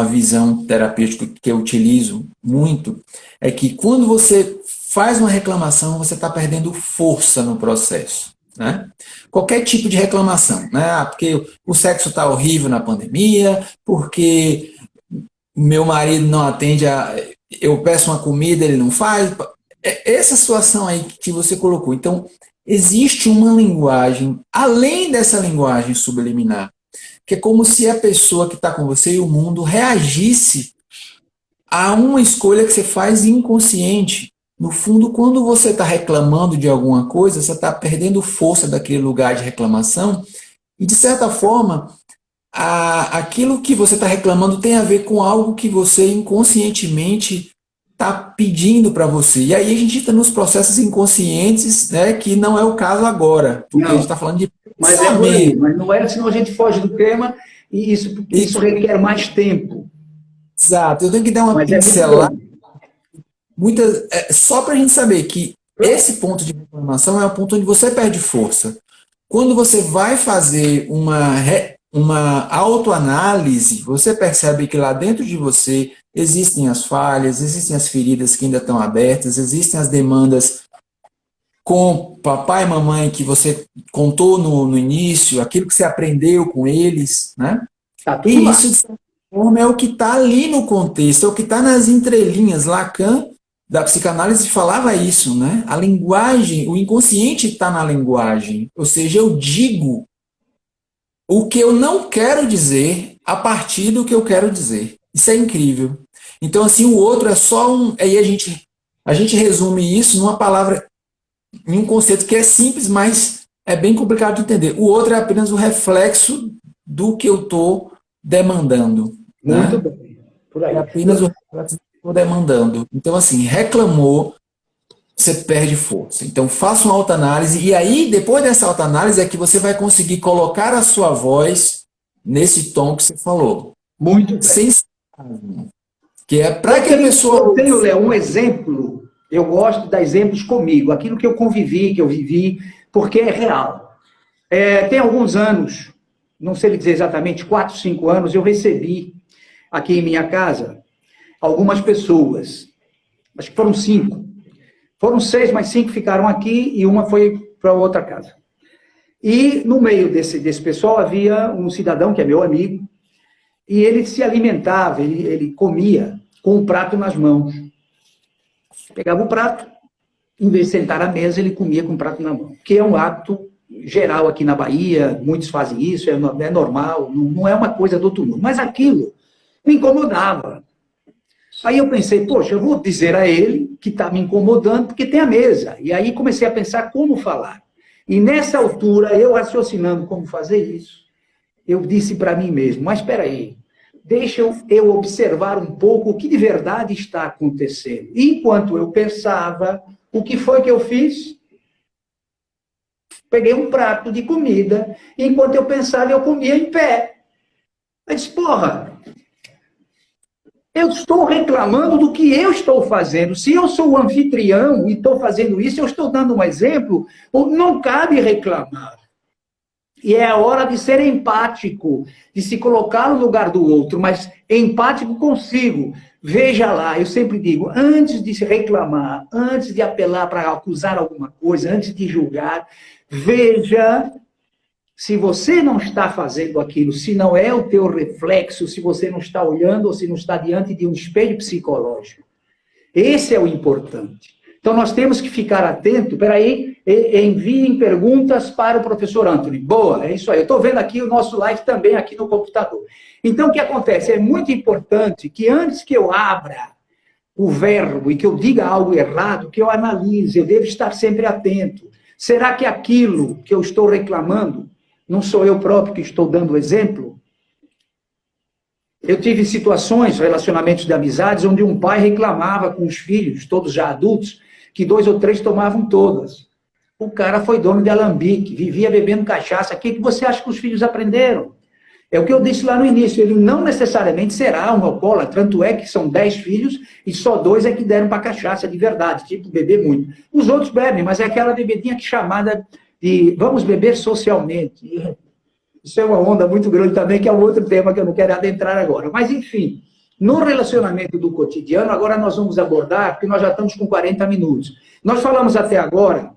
visão terapêutica que eu utilizo muito, é que quando você faz uma reclamação, você está perdendo força no processo. Né? Qualquer tipo de reclamação, né? Porque o sexo está horrível na pandemia, porque meu marido não atende eu peço uma comida, ele não faz. Essa situação aí que você colocou. Então, existe uma linguagem, além dessa linguagem subliminar, que é como se a pessoa que está com você e o mundo reagisse a uma escolha que você faz inconsciente. no fundo, quando você está reclamando de alguma coisa, você está perdendo força daquele lugar de reclamação e, de certa forma, aquilo que você está reclamando tem a ver com algo que você inconscientemente está pedindo para você. E aí a gente entra nos processos inconscientes, né, que não é o caso agora, porque a gente Não, está falando de mas é por aí. pensamento. Mas não é, senão a gente foge do tema e isso requer mais tempo. Exato, eu tenho que dar uma Mas é muito pincelada, bom. só para a gente saber que esse ponto de reclamação é o ponto onde você perde força. Quando você vai fazer uma autoanálise, você percebe que lá dentro de você existem as falhas, existem as feridas que ainda estão abertas, existem as demandas com papai e mamãe que você contou no início, aquilo que você aprendeu com eles, né? Está tudo E lá. isso, de certa forma, é o que está ali no contexto, é o que está nas entrelinhas. Lacan, da psicanálise, falava isso, né? A linguagem, o inconsciente está na linguagem. Ou seja, eu digo o que eu não quero dizer a partir do que eu quero dizer. Isso é incrível. Então, assim, o outro é só um... Aí a gente resume isso numa palavra, em um conceito que é simples, mas é bem complicado de entender. O outro é apenas o reflexo do que eu estou demandando, Muito né? bem. Por É aí. apenas o reflexo do que eu estou demandando. Então, assim, reclamou, você perde força. Então, faça uma autoanálise e aí, depois dessa autoanálise, é que você vai conseguir colocar a sua voz nesse tom que você falou. Muito bem. Sem sarcasmo. Que é para que a Eu pessoa... tenho, Léo, um exemplo. Eu gosto de dar exemplos comigo, aquilo que eu convivi, que eu vivi, porque é real. Tem alguns anos, não sei lhe dizer exatamente, 4, 5 anos, eu recebi aqui em minha casa algumas pessoas. Acho que foram 5. Foram 6, mas 5 ficaram aqui e uma foi para outra casa. E no meio desse pessoal havia um cidadão que é meu amigo, e ele se alimentava, ele comia com o prato nas mãos. Pegava o prato, em vez de sentar à mesa, ele comia com o prato na mão, que é um hábito geral aqui na Bahia, muitos fazem isso, é normal, não é uma coisa do outro mundo. Mas aquilo me incomodava. Aí eu pensei, poxa, eu vou dizer a ele que está me incomodando porque tem a mesa. E aí comecei a pensar como falar. E nessa altura, eu raciocinando como fazer isso, eu disse para mim mesmo, mas espera aí, deixa eu observar um pouco o que de verdade está acontecendo. E enquanto eu pensava, o que foi que eu fiz? Peguei um prato de comida, e enquanto eu pensava, eu comia em pé. Eu disse, porra, eu estou reclamando do que eu estou fazendo. Se eu sou o anfitrião e estou fazendo isso, eu estou dando um exemplo, não cabe reclamar. E é a hora de ser empático, de se colocar no lugar do outro, mas empático consigo. Veja lá, eu sempre digo, antes de se reclamar, antes de apelar para acusar alguma coisa, antes de julgar, veja se você não está fazendo aquilo, se não é o teu reflexo, se você não está olhando ou se não está diante de um espelho psicológico. Esse é o importante. Então, nós temos que ficar atento. Peraí, enviem perguntas para o professor Anthony. Boa, é isso aí. Eu estou vendo aqui o nosso live também aqui no computador. Então, o que acontece? É muito importante que antes que eu abra o verbo e que eu diga algo errado, que eu analise, eu devo estar sempre atento. Será que aquilo que eu estou reclamando, não sou eu próprio que estou dando exemplo? Eu tive situações, relacionamentos de amizades, onde um pai reclamava com os filhos, todos já adultos, que 2 ou 3 tomavam todas. O cara foi dono de alambique, vivia bebendo cachaça. O que você acha que os filhos aprenderam? É o que eu disse lá no início, ele não necessariamente será um alcoólatra, tanto é que são 10 filhos e só 2 é que deram para cachaça de verdade, tipo beber muito. Os outros bebem, mas é aquela bebedinha que chamada de vamos beber socialmente. Isso é uma onda muito grande também, que é um outro tema que eu não quero adentrar agora. Mas, enfim, no relacionamento do cotidiano, agora nós vamos abordar, porque nós já estamos com 40 minutos. Nós falamos até agora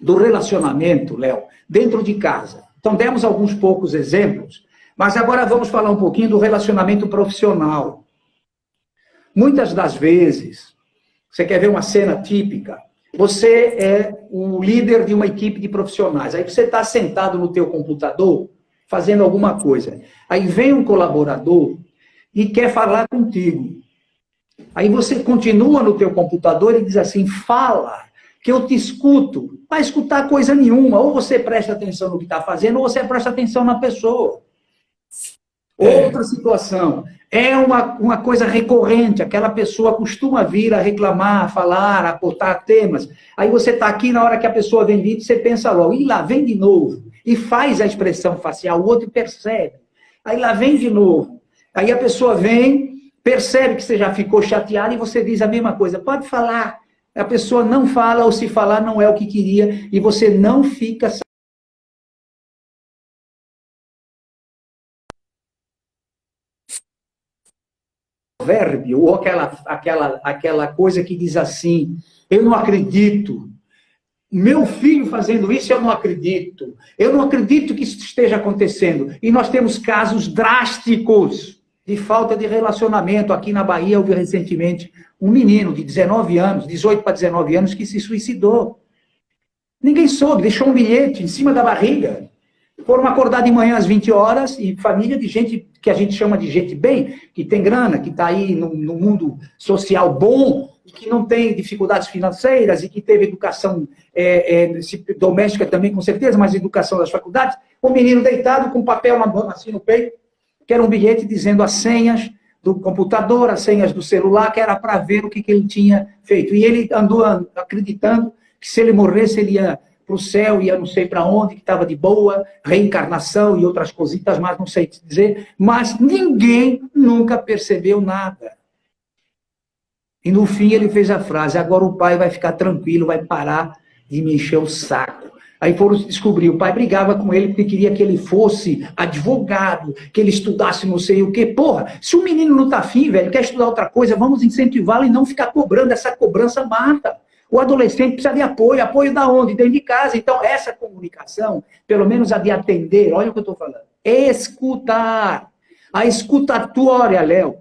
do relacionamento, Léo, dentro de casa. Então, demos alguns poucos exemplos, mas agora vamos falar um pouquinho do relacionamento profissional. Muitas das vezes, você quer ver uma cena típica, você é o líder de uma equipe de profissionais, aí você está sentado no teu computador, fazendo alguma coisa. Aí vem um colaborador e quer falar contigo. Aí você continua no teu computador e diz assim, fala, que eu te escuto. Não vai escutar coisa nenhuma. Ou você presta atenção no que está fazendo, ou você presta atenção na pessoa. Outra situação, é uma coisa recorrente, aquela pessoa costuma vir a reclamar, a falar, a apontar temas. Aí você está aqui, na hora que a pessoa vem vir, você pensa logo, e lá vem de novo. E faz a expressão facial, o outro percebe. Aí lá vem de novo. Aí a pessoa vem, percebe que você já ficou chateado e você diz a mesma coisa. Pode falar. A pessoa não fala, ou se falar não é o que queria, e você não fica... provérbio, ou aquela coisa que diz assim, eu não acredito, meu filho fazendo isso, eu não acredito que isso esteja acontecendo. E nós temos casos drásticos de falta de relacionamento. Aqui na Bahia, eu vi recentemente um menino de 19 anos, 18 para 19 anos, que se suicidou. Ninguém soube, deixou um bilhete em cima da barriga. Foram acordar de manhã às 20 horas, e família de gente que a gente chama de gente bem, que tem grana, que está aí no mundo social bom, e que não tem dificuldades financeiras, e que teve educação doméstica também, com certeza, mas educação das faculdades. O menino deitado com papel assim no peito, que era um bilhete dizendo as senhas do computador, as senhas do celular, que era para ver o que ele tinha feito. E ele andou acreditando que se ele morresse, ele ia para o céu, ia não sei para onde, que estava de boa, reencarnação e outras cositas, mas não sei te dizer, mas ninguém nunca percebeu nada. E no fim ele fez a frase, agora o pai vai ficar tranquilo, vai parar de me encher o saco. Aí foram descobrir, o pai brigava com ele porque queria que ele fosse advogado, que ele estudasse não sei o quê. Porra, se o menino não está afim, velho, quer estudar outra coisa, vamos incentivá-lo e não ficar cobrando, essa cobrança mata. O adolescente precisa de apoio. Apoio da onde? Dentro de casa. Então, essa comunicação, pelo menos a de atender, olha o que eu estou falando, escutar. A escutatória, Léo.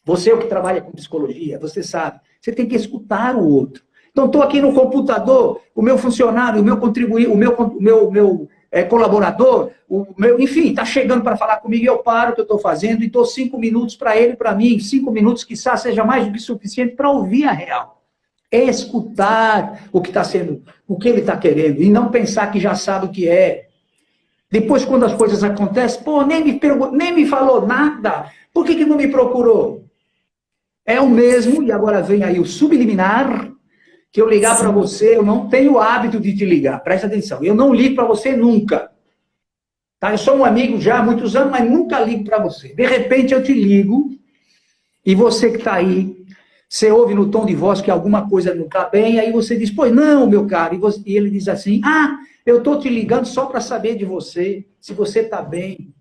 Você é o que trabalha com psicologia, você sabe. Você tem que escutar o outro. Então, estou aqui no computador, o meu funcionário, o meu contribuinte, o meu colaborador, enfim, está chegando para falar comigo, eu paro o que eu estou fazendo e dou 5 minutos para ele, para mim, 5 minutos, quiçá, seja mais do que suficiente para ouvir a real. Escutar o que está sendo, o que ele está querendo, e não pensar que já sabe o que é. Depois, quando as coisas acontecem, pô, nem me falou nada, por que não me procurou? É o mesmo, e agora vem aí o subliminar, que eu ligar para você, eu não tenho o hábito de te ligar, presta atenção, eu não ligo para você nunca. Tá? Eu sou um amigo já há muitos anos, mas nunca ligo para você. De repente eu te ligo, e você que está aí, você ouve no tom de voz que alguma coisa não está bem, aí você diz, pois não, meu caro. E ele diz assim, eu estou te ligando só para saber de você, se você está bem.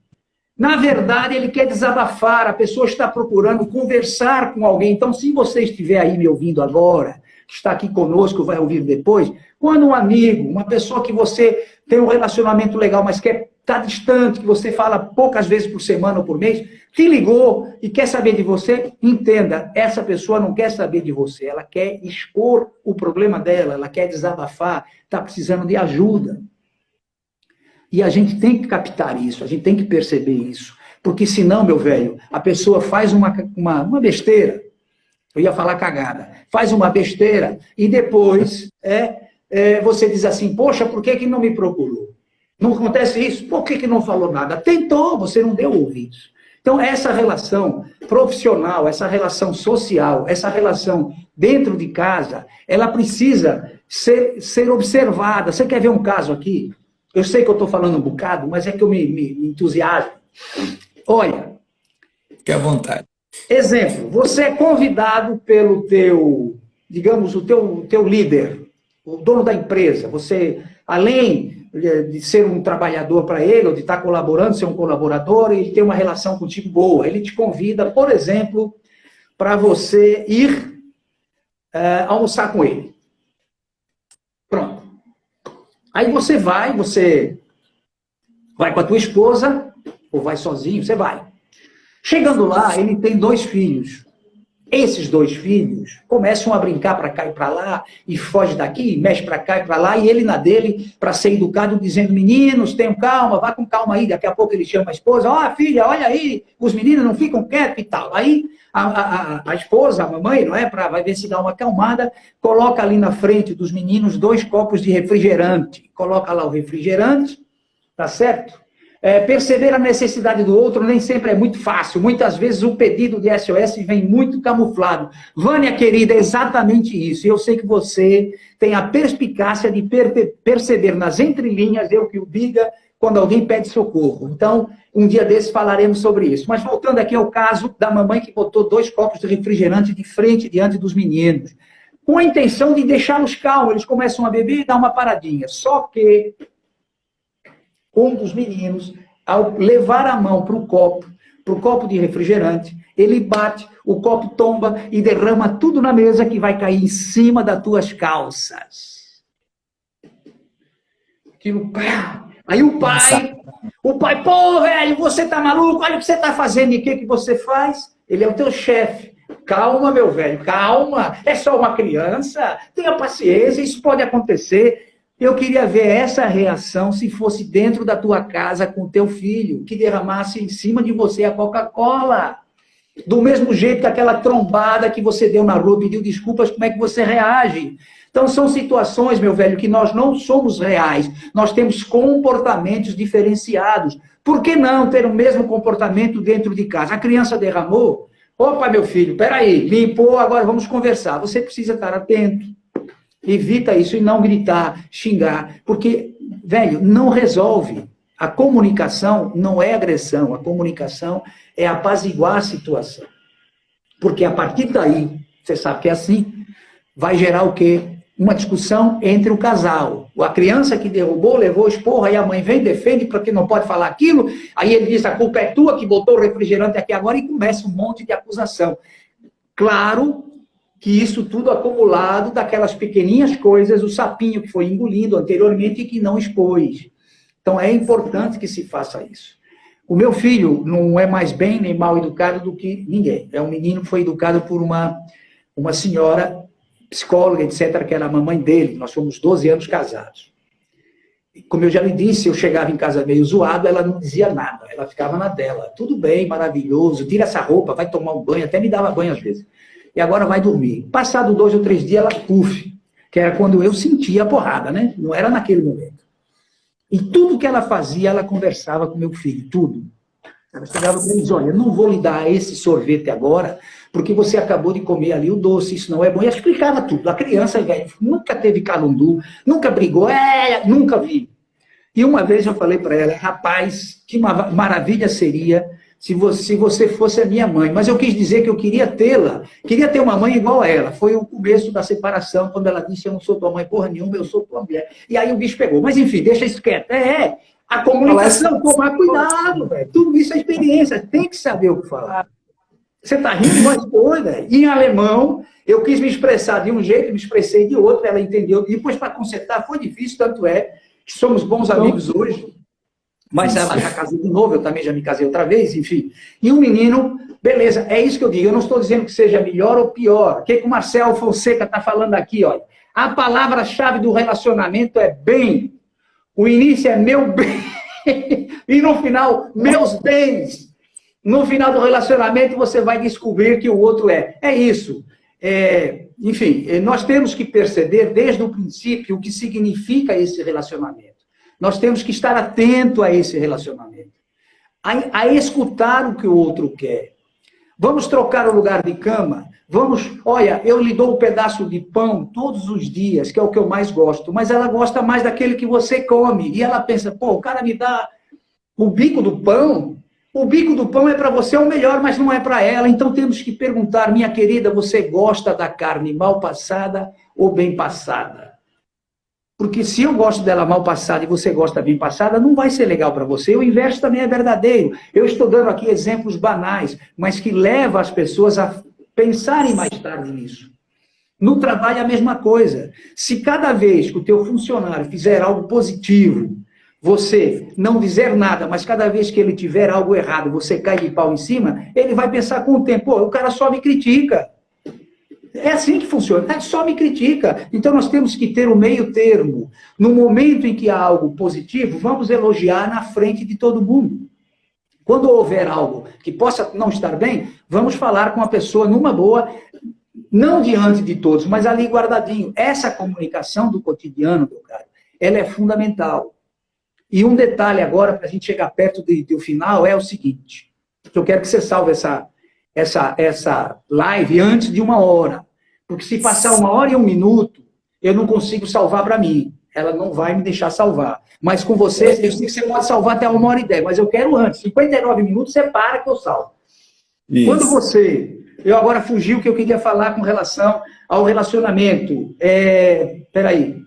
Na verdade, ele quer desabafar, a pessoa está procurando conversar com alguém. Então, se você estiver aí me ouvindo agora, que está aqui conosco, vai ouvir depois, quando um amigo, uma pessoa que você tem um relacionamento legal, mas quer estar distante, que você fala poucas vezes por semana ou por mês, te ligou e quer saber de você, entenda, essa pessoa não quer saber de você, ela quer expor o problema dela, ela quer desabafar, está precisando de ajuda. E a gente tem que captar isso, a gente tem que perceber isso, porque senão, meu velho, a pessoa faz uma besteira, eu ia falar cagada, faz uma besteira e depois você diz assim, poxa, por que não me procurou? Não acontece isso? Por que não falou nada? Tentou, você não deu ouvidos. Então, essa relação profissional, essa relação social, essa relação dentro de casa, ela precisa ser observada. Você quer ver um caso aqui? Eu sei que eu estou falando um bocado, mas é que eu me entusiasmo. Olha. Fique à vontade. Exemplo, você é convidado pelo teu, digamos, o teu líder, o dono da empresa. Você, além de ser um trabalhador para ele, ou de estar colaborando, ser um colaborador, ele tem uma relação contigo boa. Ele te convida, por exemplo, para você ir almoçar com ele. Pronto. Aí você vai com a tua esposa, ou vai sozinho, você vai. Chegando lá, ele tem 2 filhos. Esses 2 filhos começam a brincar para cá e para lá, e foge daqui, mexe para cá e para lá, e ele na dele, para ser educado, dizendo, meninos, tenham calma, vá com calma aí, daqui a pouco ele chama a esposa, filha, olha aí, os meninos não ficam quietos e tal. Aí a esposa, a mamãe, não é? Vai ver se dá uma acalmada, coloca ali na frente dos meninos 2 copos de refrigerante. Coloca lá o refrigerante, tá certo? Perceber a necessidade do outro nem sempre é muito fácil. Muitas vezes o pedido de SOS vem muito camuflado. Vânia, querida, é exatamente isso. Eu sei que você tem a perspicácia de perceber nas entrelinhas, eu que o diga, quando alguém pede socorro. Então, um dia desses falaremos sobre isso. Mas voltando aqui ao caso da mamãe que botou 2 copos de refrigerante de frente diante dos meninos, com a intenção de deixá-los calmos. Eles começam a beber e dar uma paradinha. Só que um dos meninos, ao levar a mão para o copo de refrigerante, ele bate, o copo tomba e derrama tudo na mesa que vai cair em cima das tuas calças. Aí o pai, pô, velho, você tá maluco? Olha o que você tá fazendo. E o que você faz? Ele é o teu chefe. Calma, meu velho, calma. É só uma criança. Tenha paciência, isso pode acontecer. Eu queria ver essa reação se fosse dentro da tua casa com o teu filho, que derramasse em cima de você a Coca-Cola. Do mesmo jeito que aquela trombada que você deu na rua, pediu desculpas, como é que você reage? Então, são situações, meu velho, que nós não somos reais. Nós temos comportamentos diferenciados. Por que não ter o mesmo comportamento dentro de casa? A criança derramou. Opa, meu filho, peraí, limpou, agora vamos conversar. Você precisa estar atento. Evita isso e não gritar, xingar. Porque, velho, não resolve. A comunicação não é agressão. A comunicação é apaziguar a situação. Porque a partir daí, você sabe que é assim, vai gerar o quê? Uma discussão entre o casal. A criança que derrubou, levou esporro, aí a mãe vem, defende porque não pode falar aquilo, aí ele diz, a culpa é tua que botou o refrigerante aqui agora, e começa um monte de acusação. Claro que isso tudo acumulado daquelas pequeninhas coisas, o sapinho que foi engolindo anteriormente e que não expôs. Então é importante que se faça isso. O meu filho não é mais bem nem mal educado do que ninguém. É um menino que foi educado por uma senhora psicóloga, etc., que era a mamãe dele. Nós fomos 12 anos casados. E, como eu já lhe disse, eu chegava em casa meio zoado, ela não dizia nada, ela ficava na dela. Tudo bem, maravilhoso, tira essa roupa, vai tomar um banho, até me dava banho às vezes. E agora vai dormir. Passado 2 ou 3 dias, ela puf, que era quando eu sentia a porrada, né? Não era naquele momento. E tudo que ela fazia, ela conversava com meu filho, tudo. Ela chegava para mim e dizia, olha, eu não vou lhe dar esse sorvete agora, porque você acabou de comer ali o doce, isso não é bom. E ela explicava tudo. A criança, velho, nunca teve calundu, nunca brigou, nunca vi. E uma vez eu falei para ela, rapaz, que maravilha seria se você fosse a minha mãe. Mas eu quis dizer que eu queria tê-la, queria ter uma mãe igual a ela. Foi o começo da separação, quando ela disse, eu não sou tua mãe porra nenhuma, eu sou tua mulher. E aí o bicho pegou. Mas enfim, deixa isso quieto. A comunicação, tomar cuidado, velho. Tudo isso é experiência, tem que saber o que falar. Você está rindo, mas foi, velho. Em alemão, eu quis me expressar de um jeito, me expressei de outro, ela entendeu. Depois, para consertar, foi difícil, tanto é que somos bons amigos hoje. Mas ela já casou de novo, eu também já me casei outra vez, enfim. E um menino, beleza, é isso que eu digo. Eu não estou dizendo que seja melhor ou pior. O que o Marcel Fonseca está falando aqui, olha? A palavra-chave do relacionamento é bem. O início é meu bem. E no final, meus bens. No final do relacionamento, você vai descobrir que o outro é. É isso. Enfim, nós temos que perceber desde o princípio o que significa esse relacionamento. Nós temos que estar atento a esse relacionamento. A escutar o que o outro quer. Vamos trocar o lugar de cama? Olha, eu lhe dou um pedaço de pão todos os dias, que é o que eu mais gosto, mas ela gosta mais daquele que você come. E ela pensa, pô, o cara me dá o bico do pão. O bico do pão é para você o melhor, mas não é para ela. Então temos que perguntar, minha querida, você gosta da carne mal passada ou bem passada? Porque se eu gosto dela mal passada e você gosta bem passada, não vai ser legal para você. O inverso também é verdadeiro. Eu estou dando aqui exemplos banais, mas que levam as pessoas a pensarem mais tarde nisso. No trabalho é a mesma coisa. Se cada vez que o teu funcionário fizer algo positivo, você não dizer nada, mas cada vez que ele tiver algo errado, você cai de pau em cima, ele vai pensar com o tempo, pô, o cara só me critica. É assim que funciona, só me critica. Então nós temos que ter o meio termo. No momento em que há algo positivo, vamos elogiar na frente de todo mundo. Quando houver algo que possa não estar bem, vamos falar com a pessoa numa boa, não diante de todos, mas ali guardadinho. Essa comunicação do cotidiano, meu cara, ela é fundamental. E um detalhe agora, para a gente chegar perto do final, é o seguinte, que eu quero que você salve essa live antes de 1 hora. Porque se passar 1 hora e 1 minuto, eu não consigo salvar para mim. Ela não vai me deixar salvar. Mas com você, eu sei que você pode salvar até 1 hora e 10, mas eu quero antes. 59 minutos, você para que eu salvo. Isso. Quando você... Eu agora fugi o que eu queria falar com relação ao relacionamento. Peraí.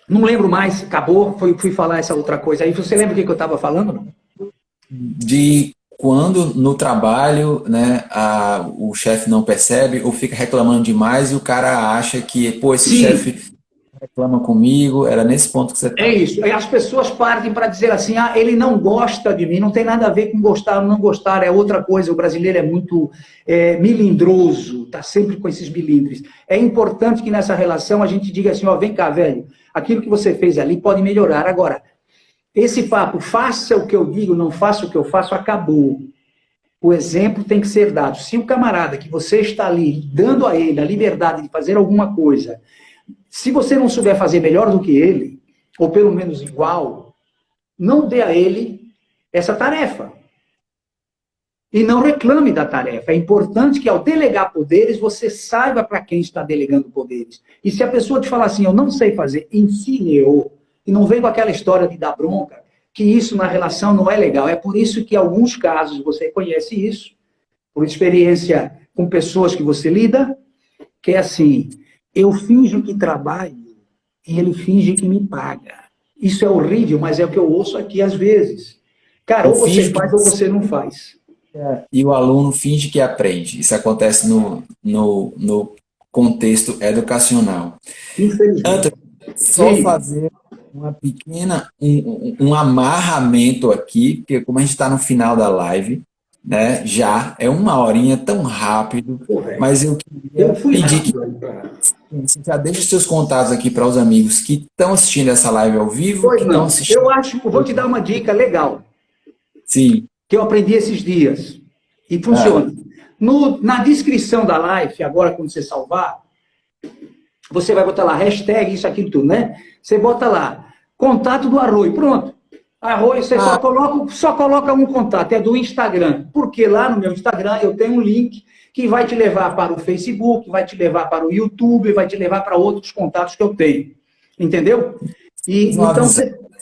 Não lembro mais, acabou, fui falar essa outra coisa aí. Você lembra o que eu estava falando? Não? De quando no trabalho, né, o chefe não percebe ou fica reclamando demais e o cara acha que, pô, esse chefe reclama comigo, era nesse ponto que você está. É isso, as pessoas partem para dizer assim, ele não gosta de mim, não tem nada a ver com gostar ou não gostar, é outra coisa, o brasileiro é muito milindroso, está sempre com esses milindres. É importante que nessa relação a gente diga assim, vem cá, velho, aquilo que você fez ali pode melhorar. Agora, esse papo, faça o que eu digo, não faça o que eu faço, acabou. O exemplo tem que ser dado. Se o camarada que você está ali, dando a ele a liberdade de fazer alguma coisa, se você não souber fazer melhor do que ele, ou pelo menos igual, não dê a ele essa tarefa. E não reclame da tarefa. É importante que ao delegar poderes, você saiba para quem está delegando poderes. E se a pessoa te falar assim, eu não sei fazer, ensine-o. E não vem com aquela história de dar bronca, que isso na relação não é legal. É por isso que em alguns casos você conhece isso, por experiência com pessoas que você lida, que é assim, eu finjo que trabalho e ele finge que me paga. Isso é horrível, mas é o que eu ouço aqui às vezes. Cara, ou você faz ou você não faz. E o aluno finge que aprende. Isso acontece no contexto educacional. Infelizmente. Só fazer uma pequena, um amarramento aqui, porque como a gente está no final da live, né, já é 1 horinha tão rápido, mas eu queria pedir que você já deixe os seus contatos aqui para os amigos que estão assistindo essa live ao vivo. Pois não, eu vou te dar uma dica legal. Sim. Que eu aprendi esses dias. E funciona. Na descrição da live, agora quando você salvar, você vai botar lá, hashtag, isso, aquilo, tudo, né? Você bota lá, contato do Arroio, pronto. Arroio, você só coloca um contato, é do Instagram. Porque lá no meu Instagram eu tenho um link que vai te levar para o Facebook, vai te levar para o YouTube, vai te levar para outros contatos que eu tenho. Entendeu? E, então,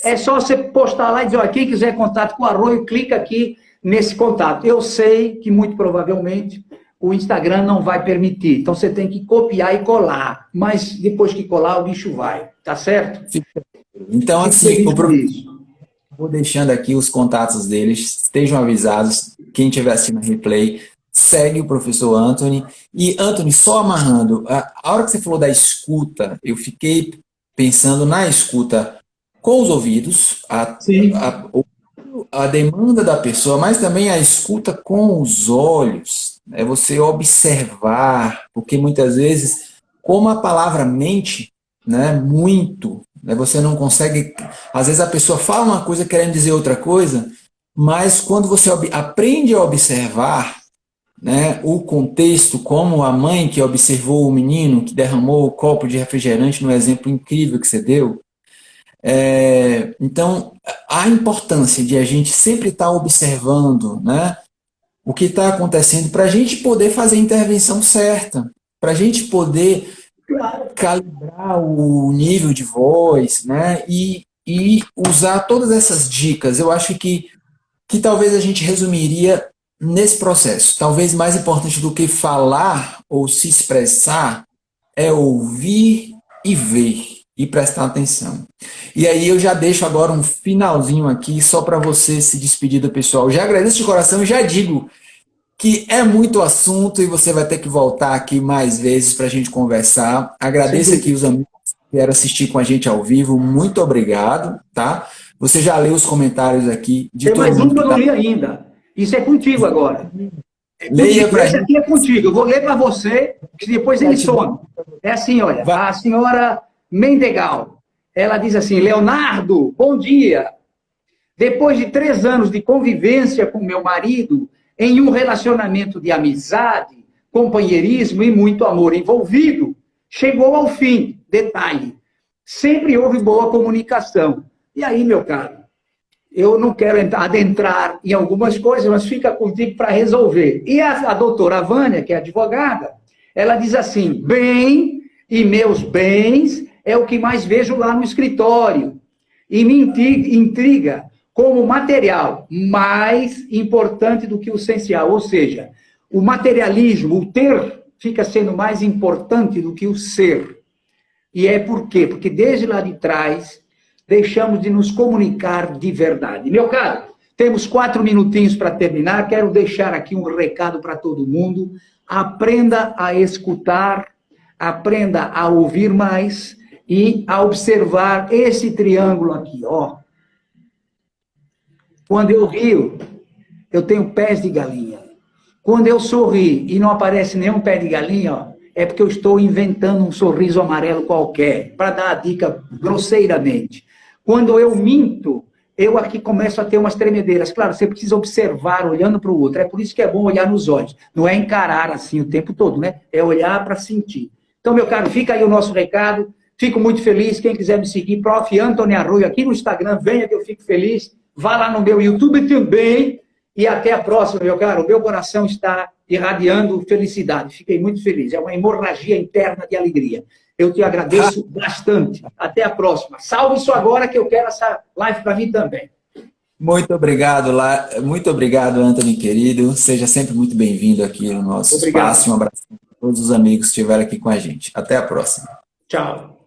é só você postar lá e dizer, quem quiser contato com o Arroio, clica aqui nesse contato. Eu sei que, muito provavelmente, o Instagram não vai permitir. Então, você tem que copiar e colar. Mas, depois que colar, o bicho vai. Tá certo? Então, assim, vou deixando aqui os contatos deles. Estejam avisados. Quem estiver assistindo a replay, segue o professor Anthony. E, Anthony, só amarrando, a hora que você falou da escuta, eu fiquei pensando na escuta com os ouvidos, a demanda da pessoa, mas também a escuta com os olhos. É você observar, porque muitas vezes, como a palavra mente, né, muito, né, você não consegue... Às vezes a pessoa fala uma coisa querendo dizer outra coisa, mas quando você aprende a observar, né, o contexto, como a mãe que observou o menino que derramou o copo de refrigerante no exemplo incrível que você deu, então, a importância de a gente sempre estar observando, né, o que está acontecendo para a gente poder fazer a intervenção certa, para a gente poder calibrar o nível de voz, né, e usar todas essas dicas. Eu acho que talvez a gente resumiria nesse processo. Talvez mais importante do que falar ou se expressar é ouvir e ver. E prestar atenção. E aí eu já deixo agora um finalzinho aqui, só para você se despedir do pessoal. Já agradeço de coração e já digo que é muito assunto e você vai ter que voltar aqui mais vezes para a gente conversar. Agradeço aqui os amigos que vieram assistir com a gente ao vivo. Muito obrigado, tá? Você já leu os comentários aqui de todo mundo. Tem mais um que eu não li ainda. Isso é contigo agora. Leia para esse aqui é contigo. Eu vou ler para você, que depois ele some. É assim, olha. A senhora Mendegal. Ela diz assim, Leonardo, bom dia. Depois de 3 anos de convivência com meu marido, em um relacionamento de amizade, companheirismo e muito amor envolvido, chegou ao fim. Detalhe, sempre houve boa comunicação. E aí, meu caro, eu não quero adentrar em algumas coisas, mas fica contigo para resolver. E a doutora Vânia, que é advogada, ela diz assim, bem e meus bens é o que mais vejo lá no escritório. E me intriga como material mais importante do que o essencial. Ou seja, o materialismo, o ter, fica sendo mais importante do que o ser. E é por quê? Porque desde lá de trás, deixamos de nos comunicar de verdade. Meu caro, temos 4 minutinhos para terminar. Quero deixar aqui um recado para todo mundo. Aprenda a escutar, aprenda a ouvir mais e a observar esse triângulo aqui, ó. Quando eu rio, eu tenho pés de galinha. Quando eu sorri e não aparece nenhum pé de galinha, ó, é porque eu estou inventando um sorriso amarelo qualquer, para dar a dica grosseiramente. Quando eu minto, eu aqui começo a ter umas tremedeiras. Claro, você precisa observar olhando para o outro. É por isso que é bom olhar nos olhos. Não é encarar assim o tempo todo, né? É olhar para sentir. Então, meu caro, fica aí o nosso recado. Fico muito feliz. Quem quiser me seguir, Prof. Antony Arroio, aqui no Instagram, venha que eu fico feliz. Vá lá no meu YouTube também. E até a próxima, meu caro. O meu coração está irradiando felicidade. Fiquei muito feliz. É uma hemorragia interna de alegria. Eu te agradeço bastante. Até a próxima. Salve isso agora, que eu quero essa live para mim também. Muito obrigado, Antony, querido. Seja sempre muito bem-vindo aqui no nosso espaço. Um abraço a todos os amigos que estiveram aqui com a gente. Até a próxima. Tchau.